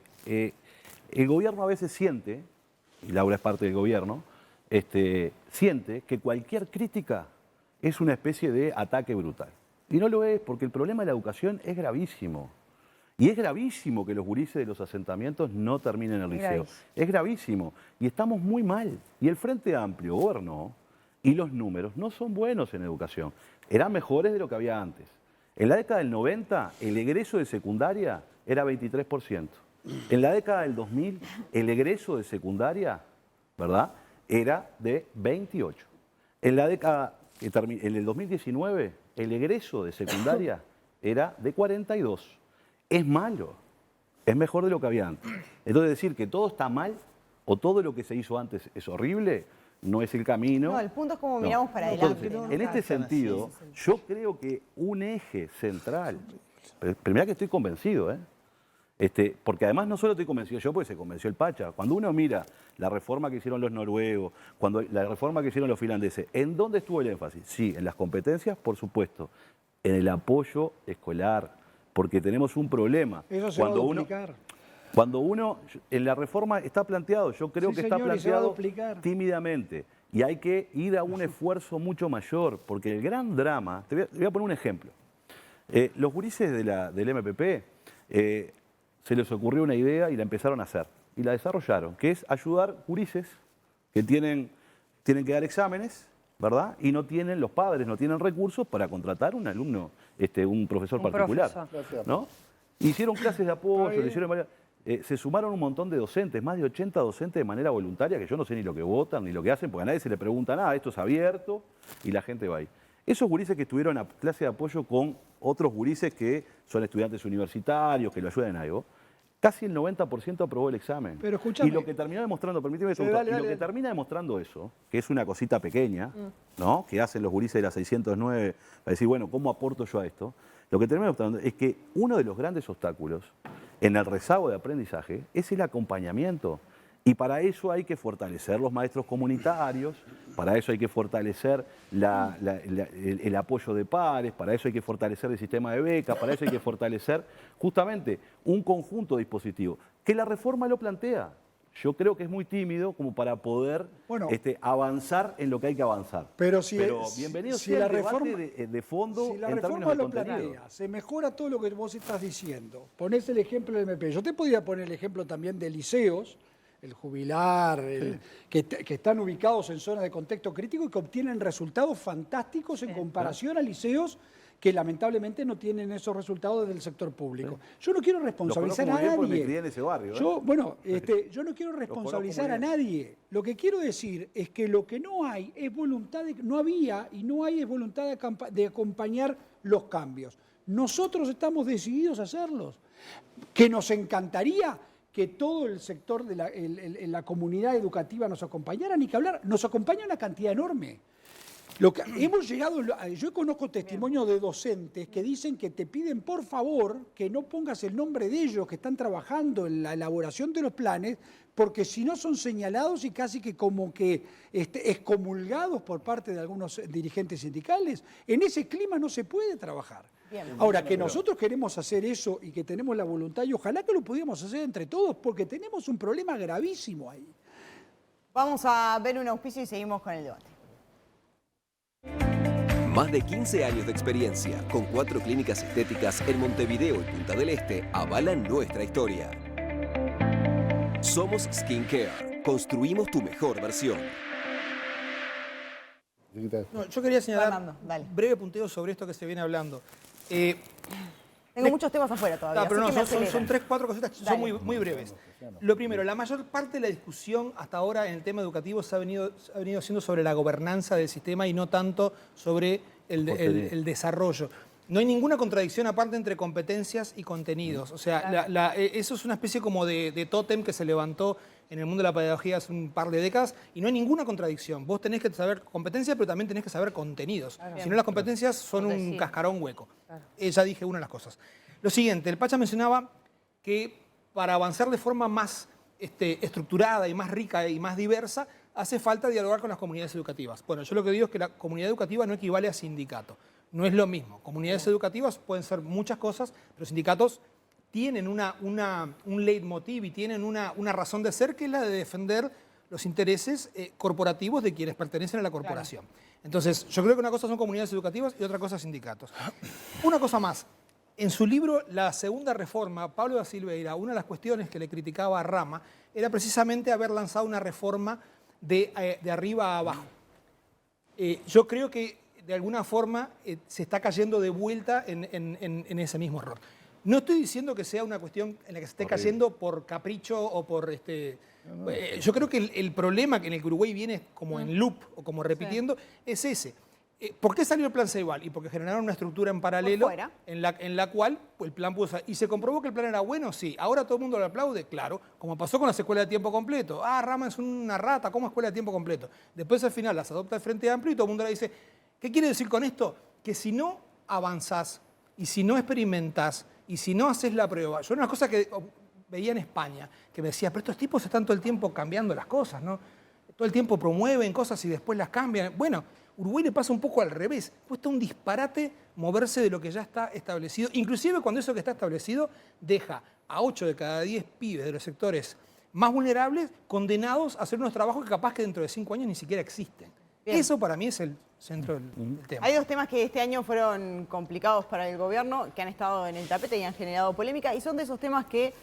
el gobierno a veces siente, y Laura es parte del gobierno, siente que cualquier crítica es una especie de ataque brutal. Y no lo es, porque el problema de la educación es gravísimo. Y es gravísimo que los gurises de los asentamientos no terminen el liceo. Es gravísimo. Y estamos muy mal. Y el Frente Amplio gobernó y los números no son buenos en educación. Eran mejores de lo que había antes. En la década del 90, el egreso de secundaria era 23%. En la década del 2000, el egreso de secundaria, ¿verdad?, era de 28%. En la década, en el 2019, el egreso de secundaria era de 42%. Es malo, es mejor de lo que había antes. Entonces decir que todo está mal o todo lo que se hizo antes es horrible, no es el camino. No, el punto es cómo miramos para adelante. Entonces, en este sentido, yo creo que un eje central, primero que estoy convencido, porque además no solo estoy convencido yo, porque se convenció el Pacha. Cuando uno mira la reforma que hicieron los noruegos, la reforma que hicieron los finlandeses, ¿en dónde estuvo el énfasis? Sí, en las competencias, por supuesto, en el apoyo escolar, porque tenemos un problema. Eso se va a duplicar. Cuando uno, en la reforma está planteado, yo creo que está planteado tímidamente, y hay que ir a un esfuerzo mucho mayor, porque el gran drama, te voy a poner un ejemplo. Los gurises del MPP se les ocurrió una idea y la empezaron a hacer, y la desarrollaron, que es ayudar gurises que tienen que dar exámenes, ¿verdad? Y los padres no tienen recursos para contratar un alumno, un profesor particular, ¿no? Hicieron clases de apoyo, se sumaron un montón de docentes, más de 80 docentes de manera voluntaria, que yo no sé ni lo que votan, ni lo que hacen, porque a nadie se le pregunta nada, esto es abierto y la gente va ahí. Esos gurises que estuvieron a clase de apoyo con otros gurises que son estudiantes universitarios, que lo ayudan en algo, casi el 90% aprobó el examen. Pero escúchame. Y lo que terminó demostrando, permíteme, lo que termina demostrando eso, que es una cosita pequeña, ¿no?, que hacen los gurises de la 609 para decir, bueno, ¿cómo aporto yo a esto? Lo que termina optando es que uno de los grandes obstáculos en el rezago de aprendizaje es el acompañamiento. Y para eso hay que fortalecer los maestros comunitarios, para eso hay que fortalecer el apoyo de pares, para eso hay que fortalecer el sistema de becas, para eso hay que fortalecer justamente un conjunto de dispositivos, que la reforma lo plantea. Yo creo que es muy tímido como para poder avanzar en lo que hay que avanzar. Pero bienvenido si sea la el debate reforma, de fondo si la en reforma términos de lo contenido. plantea, se mejora todo lo que vos estás diciendo. Ponés el ejemplo del MP. Yo te podría poner el ejemplo también de liceos, el jubilar, que están ubicados en zonas de contexto crítico y que obtienen resultados fantásticos en comparación a liceos que lamentablemente no tienen esos resultados desde el sector público. Yo no quiero responsabilizar a nadie. Me crié en ese barrio, Yo no quiero responsabilizar a nadie. Lo que quiero decir es que lo que no hay es voluntad, no había y no hay es voluntad de acompañar los cambios. Nosotros estamos decididos a hacerlos. Que nos encantaría que todo el sector de la comunidad educativa nos acompañara, ni que hablar, nos acompaña una cantidad enorme. Hemos llegado, yo conozco testimonios de docentes que dicen que te piden por favor que no pongas el nombre de ellos que están trabajando en la elaboración de los planes, porque si no son señalados y casi que como que excomulgados por parte de algunos dirigentes sindicales. En ese clima no se puede trabajar. Ahora, que nosotros queremos hacer eso y que tenemos la voluntad, y ojalá que lo pudiéramos hacer entre todos, porque tenemos un problema gravísimo ahí. Vamos a ver un auspicio y seguimos con el debate. Más de 15 años de experiencia, con 4 clínicas estéticas en Montevideo y Punta del Este, avalan nuestra historia. Somos Skincare. Construimos tu mejor versión. No, yo quería señalar Fernando, breve punteo sobre esto que se viene hablando. Tengo muchos temas afuera todavía. Pero así no, que me son 3, 4 cositas, son muy breves. Lo primero, la mayor parte de la discusión hasta ahora en el tema educativo se ha venido siendo sobre la gobernanza del sistema y no tanto sobre el desarrollo. No hay ninguna contradicción aparte entre competencias y contenidos. O sea, eso es una especie como de tótem que se levantó en el mundo de la pedagogía hace un par de décadas y no hay ninguna contradicción. Vos tenés que saber competencias, pero también tenés que saber contenidos. Claro. Si no, las competencias son un cascarón hueco. Claro. Ya dije una de las cosas. Lo siguiente, el Pacha mencionaba que para avanzar de forma más estructurada y más rica y más diversa, hace falta dialogar con las comunidades educativas. Bueno, yo lo que digo es que la comunidad educativa no equivale a sindicato. No es lo mismo. Comunidades educativas pueden ser muchas cosas, pero sindicatos tienen un leitmotiv y tienen una razón de ser que es la de defender los intereses corporativos de quienes pertenecen a la corporación. Claro. Entonces, yo creo que una cosa son comunidades educativas y otra cosa sindicatos. Una cosa más. En su libro La Segunda Reforma, Pablo da Silveira, una de las cuestiones que le criticaba a Rama era precisamente haber lanzado una reforma de arriba a abajo. Yo creo que de alguna forma se está cayendo de vuelta en ese mismo error. No estoy diciendo que sea una cuestión en la que se esté cayendo por capricho o por... yo creo que el problema en el que Uruguay viene como en loop o como repitiendo es ese. ¿Por qué salió el plan Ceibal? Y porque generaron una estructura en paralelo en la cual el plan pudo salir. ¿Y se comprobó que el plan era bueno? Sí. ¿Ahora todo el mundo lo aplaude? Claro. Como pasó con las escuelas de tiempo completo. Ah, Rama es una rata, ¿cómo escuela de tiempo completo? Después al final las adopta el Frente Amplio y todo el mundo le dice, ¿qué quiere decir con esto? Que si no avanzás y si no experimentás y si no haces la prueba... Yo una cosa que veía en España, que me decía, pero estos tipos están todo el tiempo cambiando las cosas, ¿no? Todo el tiempo promueven cosas y después las cambian. Bueno, Uruguay le pasa un poco al revés. Cuesta un disparate moverse de lo que ya está establecido. Inclusive cuando eso que está establecido deja a 8 de cada 10 pibes de los sectores más vulnerables condenados a hacer unos trabajos que capaz que dentro de 5 años ni siquiera existen. Bien. Eso para mí es el centro del tema. Hay dos temas que este año fueron complicados para el gobierno, que han estado en el tapete y han generado polémica, y son de esos temas que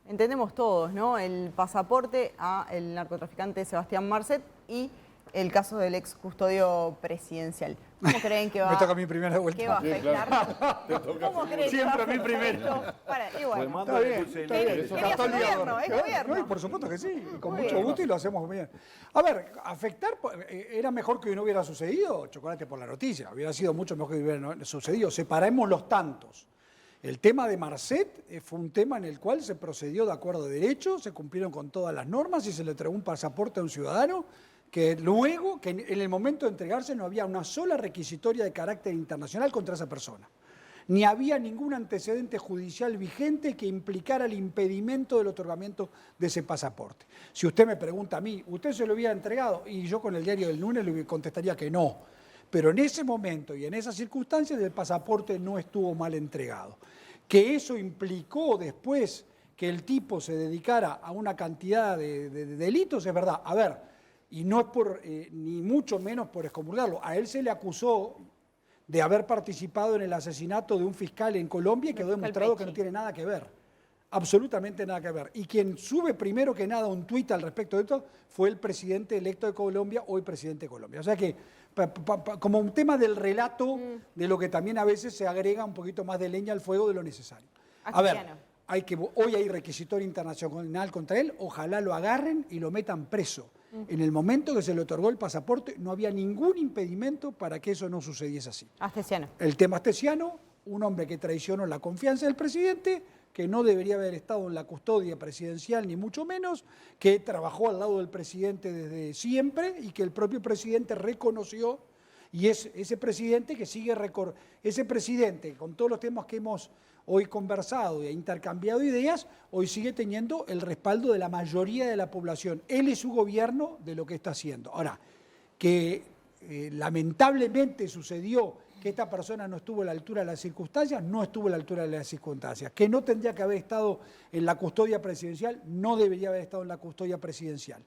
entendemos todos, ¿no? El pasaporte al narcotraficante Sebastián Marcet y el caso del ex custodio presidencial. ¿Cómo creen que va? Me toca a mí primera vuelta. ¿Qué va a afectar? Claro. ¿Cómo creen Siempre que va a mí primero. Igual. Está bien. Es gobierno. No, por supuesto que sí. Con mucho gusto y lo hacemos bien. A ver, afectar, ¿era mejor que no hubiera sucedido? Chocolate por la noticia. Hubiera sido mucho mejor que hubiera sucedido. Separemos los tantos. El tema de Marcet fue un tema en el cual se procedió de acuerdo a derecho, se cumplieron con todas las normas y se le entregó un pasaporte a un ciudadano que luego, que en el momento de entregarse no había una sola requisitoria de carácter internacional contra esa persona. ni había ningún antecedente judicial vigente que implicara el impedimento del otorgamiento de ese pasaporte. Si usted me pregunta a mí, ¿usted se lo había entregado? Y yo con el diario del lunes le contestaría que no. Pero en ese momento y en esas circunstancias el pasaporte no estuvo mal entregado. Que eso implicó después que el tipo se dedicara a una cantidad de delitos, es verdad. A ver, y no es por, ni mucho menos por excomulgarlo. A él se le acusó de haber participado en el asesinato de un fiscal en Colombia y quedó demostrado que no tiene nada que ver. Absolutamente nada que ver. Y quien sube primero que nada un tuit al respecto de esto fue el presidente electo de Colombia, hoy presidente de Colombia. O sea que, como un tema del relato, de lo que también a veces se agrega un poquito más de leña al fuego de lo necesario. A ver, hoy hay requisitorio internacional contra él, ojalá lo agarren y lo metan preso. En el momento que se le otorgó el pasaporte no había ningún impedimento para que eso no sucediese así. Astesiano. El tema Astesiano, un hombre que traicionó la confianza del presidente, que no debería haber estado en la custodia presidencial ni mucho menos, que trabajó al lado del presidente desde siempre y que el propio presidente reconoció, y es ese presidente que sigue ese presidente con todos los temas que hemos hoy conversado e intercambiado ideas, hoy sigue teniendo el respaldo de la mayoría de la población. Él y su gobierno de lo que está haciendo. Ahora, que lamentablemente sucedió que esta persona no estuvo a la altura de las circunstancias, no estuvo a la altura de las circunstancias. Que no tendría que haber estado en la custodia presidencial, no debería haber estado en la custodia presidencial.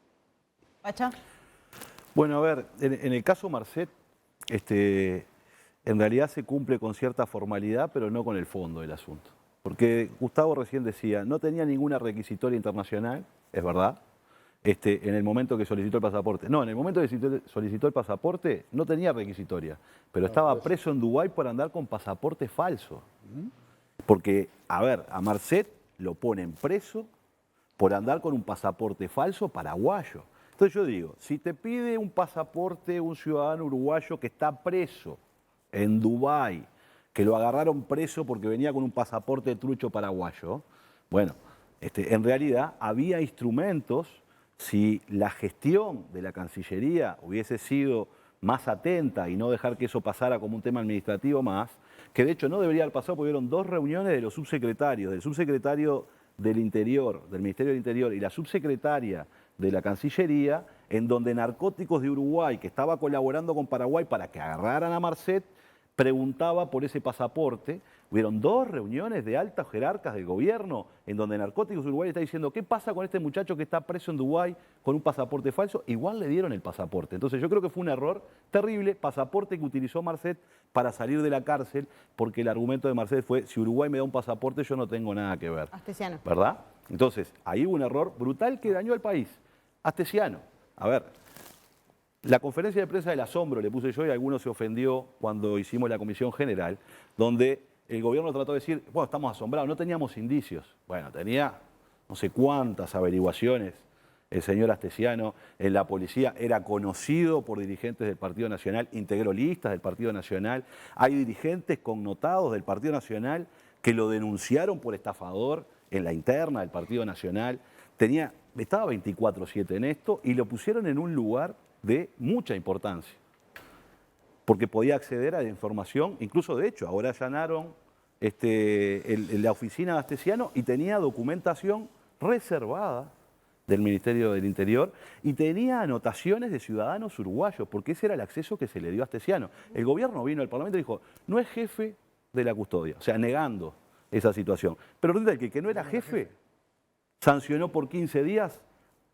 Pacha. Bueno, a ver, en el caso Marcet, en realidad se cumple con cierta formalidad, pero no con el fondo del asunto. Porque Gustavo recién decía, no tenía ninguna requisitoria internacional, es verdad, en el momento que solicitó el pasaporte. No, en el momento que solicitó el pasaporte no tenía requisitoria, pero estaba preso en Dubái por andar con pasaporte falso. Porque, a ver, a Marcet lo ponen preso por andar con un pasaporte falso paraguayo. Entonces yo digo, si te pide un pasaporte un ciudadano uruguayo que está preso en Dubái, que lo agarraron preso porque venía con un pasaporte trucho paraguayo, bueno, en realidad había instrumentos. Si la gestión de la Cancillería hubiese sido más atenta y no dejar que eso pasara como un tema administrativo más, que de hecho no debería haber pasado porque hubieron 2 reuniones de los subsecretarios, del subsecretario del Interior, del Ministerio del Interior y la subsecretaria de la Cancillería, en donde Narcóticos de Uruguay, que estaba colaborando con Paraguay para que agarraran a Marcet, preguntaba por ese pasaporte. Hubieron 2 reuniones de altas jerarcas del gobierno en donde Narcóticos Uruguay está diciendo ¿qué pasa con este muchacho que está preso en Dubái con un pasaporte falso? Igual le dieron el pasaporte. Entonces yo creo que fue un error terrible, pasaporte que utilizó Marcet para salir de la cárcel, porque el argumento de Marcet fue si Uruguay me da un pasaporte yo no tengo nada que ver. Astesiano. ¿Verdad? Entonces ahí hubo un error brutal que dañó al país. Astesiano, a ver, la conferencia de prensa del asombro le puse yo y alguno se ofendió cuando hicimos la comisión general, donde el gobierno trató de decir, bueno, estamos asombrados, no teníamos indicios. Bueno, tenía no sé cuántas averiguaciones el señor Astesiano en la policía, era conocido por dirigentes del Partido Nacional, integró listas del Partido Nacional, hay dirigentes connotados del Partido Nacional que lo denunciaron por estafador en la interna del Partido Nacional, estaba 24/7 en esto y lo pusieron en un lugar de mucha importancia, porque podía acceder a la información, incluso de hecho, ahora allanaron la oficina de Astesiano y tenía documentación reservada del Ministerio del Interior y tenía anotaciones de ciudadanos uruguayos, porque ese era el acceso que se le dio a Astesiano. El gobierno vino al Parlamento y dijo, no es jefe de la custodia, o sea, negando esa situación. Pero resulta que no era jefe sancionó por 15 días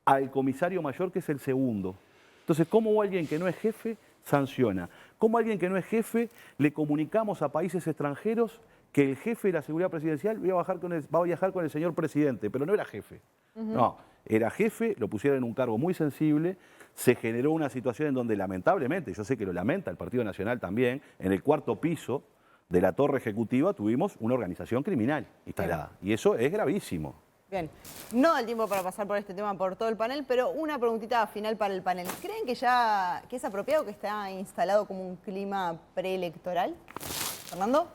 al comisario mayor, que es el segundo. Entonces, ¿cómo alguien que no es jefe sanciona? ¿Cómo alguien que no es jefe le comunicamos a países extranjeros que el jefe de la seguridad presidencial va a viajar con el señor presidente? Pero no era jefe. No, era jefe, lo pusieron en un cargo muy sensible, se generó una situación en donde lamentablemente, yo sé que lo lamenta el Partido Nacional también, en el 4º piso de la torre ejecutiva tuvimos una organización criminal instalada. Y eso es gravísimo. Bien, no da el tiempo para pasar por este tema por todo el panel, pero una preguntita final para el panel. ¿Creen que es apropiado que está instalado como un clima preelectoral? Fernando.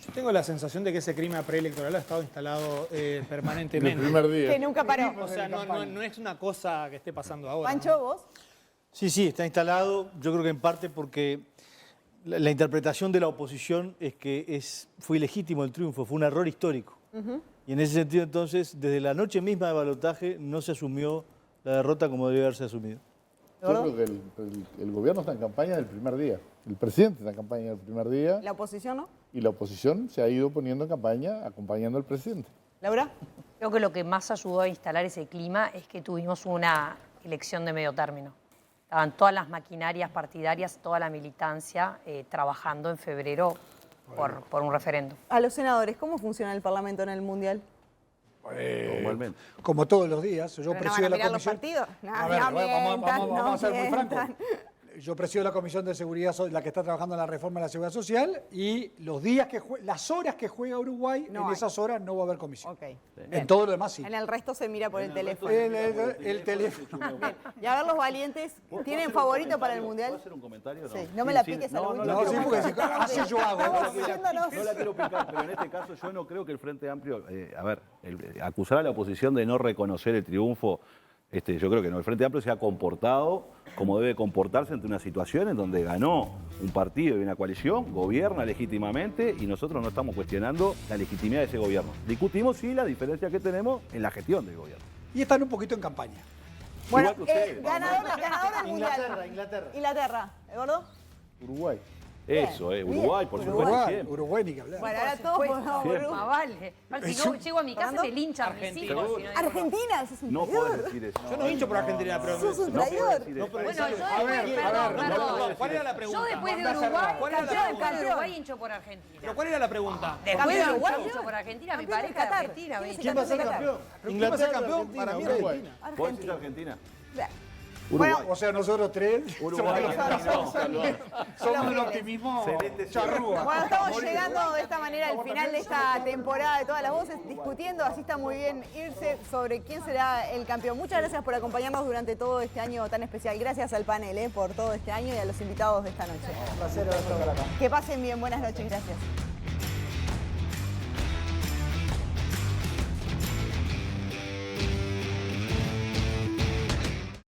Yo tengo la sensación de que ese clima preelectoral ha estado instalado permanentemente. El primer día. Que nunca paró. O sea, no es una cosa que esté pasando ahora. Pancho, ¿vos? Sí, está instalado. Yo creo que en parte porque la interpretación de la oposición es que fue ilegítimo el triunfo, fue un error histórico. Y en ese sentido, entonces, desde la noche misma de balotaje no se asumió la derrota como debía haberse asumido. Yo creo que el gobierno está en campaña del primer día. El presidente está en campaña del primer día. ¿La oposición no? Y la oposición se ha ido poniendo en campaña acompañando al presidente. ¿Laura? Creo que lo que más ayudó a instalar ese clima es que tuvimos una elección de medio término. Estaban todas las maquinarias partidarias, toda la militancia trabajando en febrero por un referéndum. A los senadores, ¿cómo funciona el Parlamento en el Mundial? Normalmente. Como todos los días, yo ¿Pero no presido van a la mirar los comisión. partidos? No, A ver, no mientan, vamos a ser muy mientan. francos. Yo presido la Comisión de Seguridad, la que está trabajando en la reforma de la Seguridad Social, y los días las horas que juega Uruguay, No hay. esas horas no va a haber comisión. Ok. En todo lo demás sí. En el resto se mira por el teléfono. El teléfono. Bien. Y a ver los valientes, ¿tienen favorito para el Mundial? ¿Puedo hacer un comentario? Sí, no me la piques a lo último. No, sí, porque así yo hago. Estamos yéndonos. No la quiero picar, pero en este caso yo no creo que el Frente Amplio, acusar a la oposición de no reconocer el triunfo, yo creo que no. El Frente Amplio se ha comportado como debe comportarse ante una situación en donde ganó un partido y una coalición, gobierna legítimamente y nosotros no estamos cuestionando la legitimidad de ese gobierno. Discutimos sí la diferencia que tenemos en la gestión del gobierno. Y están un poquito en campaña. Bueno, Igual que ustedes. ganador del Mundial. Inglaterra. ¿Eduardo? Uruguay. Eso, Uruguay, por supuesto, Uruguay, siempre. Uruguay ni que hablar. Bueno, ahora todos podemos Siempre. Más vale. Si no llego a mi casa me linchan mis hijos. si no digo Argentina, eso es un No traidor. puedes decir eso. Yo no hincho por Argentina, pero... Sos un No puedes traidor. decir eso. Bueno, yo después, perdón. ¿Cuál era la pregunta? Yo después de Mandá Uruguay, cerrar. ¿Cuál era la después pregunta? de Uruguay hincho por Argentina. ¿Pero cuál era la pregunta? Después de Campeón, Uruguay campeón. hincho por Argentina, mi Campeón de pareja de Qatar. Argentina. ¿Quién es el ¿quién ¿Quién va a ser de campeón? Inglaterra Inglaterra, campeón, Argentina, para mí Uruguay. Argentina. ¿Vos decís Argentina? Bueno, O sea, nosotros tres Uruguay, somos un optimismo charrúa. bueno, estamos llegando de esta manera al final de esta temporada de Todas las Voces, discutiendo, así está muy bien irse sobre quién será el campeón. Muchas gracias por acompañarnos durante todo este año tan especial. Gracias al panel por todo este año y a los invitados de esta noche. Un placer haber estado acá. Que pasen bien, buenas noches, gracias.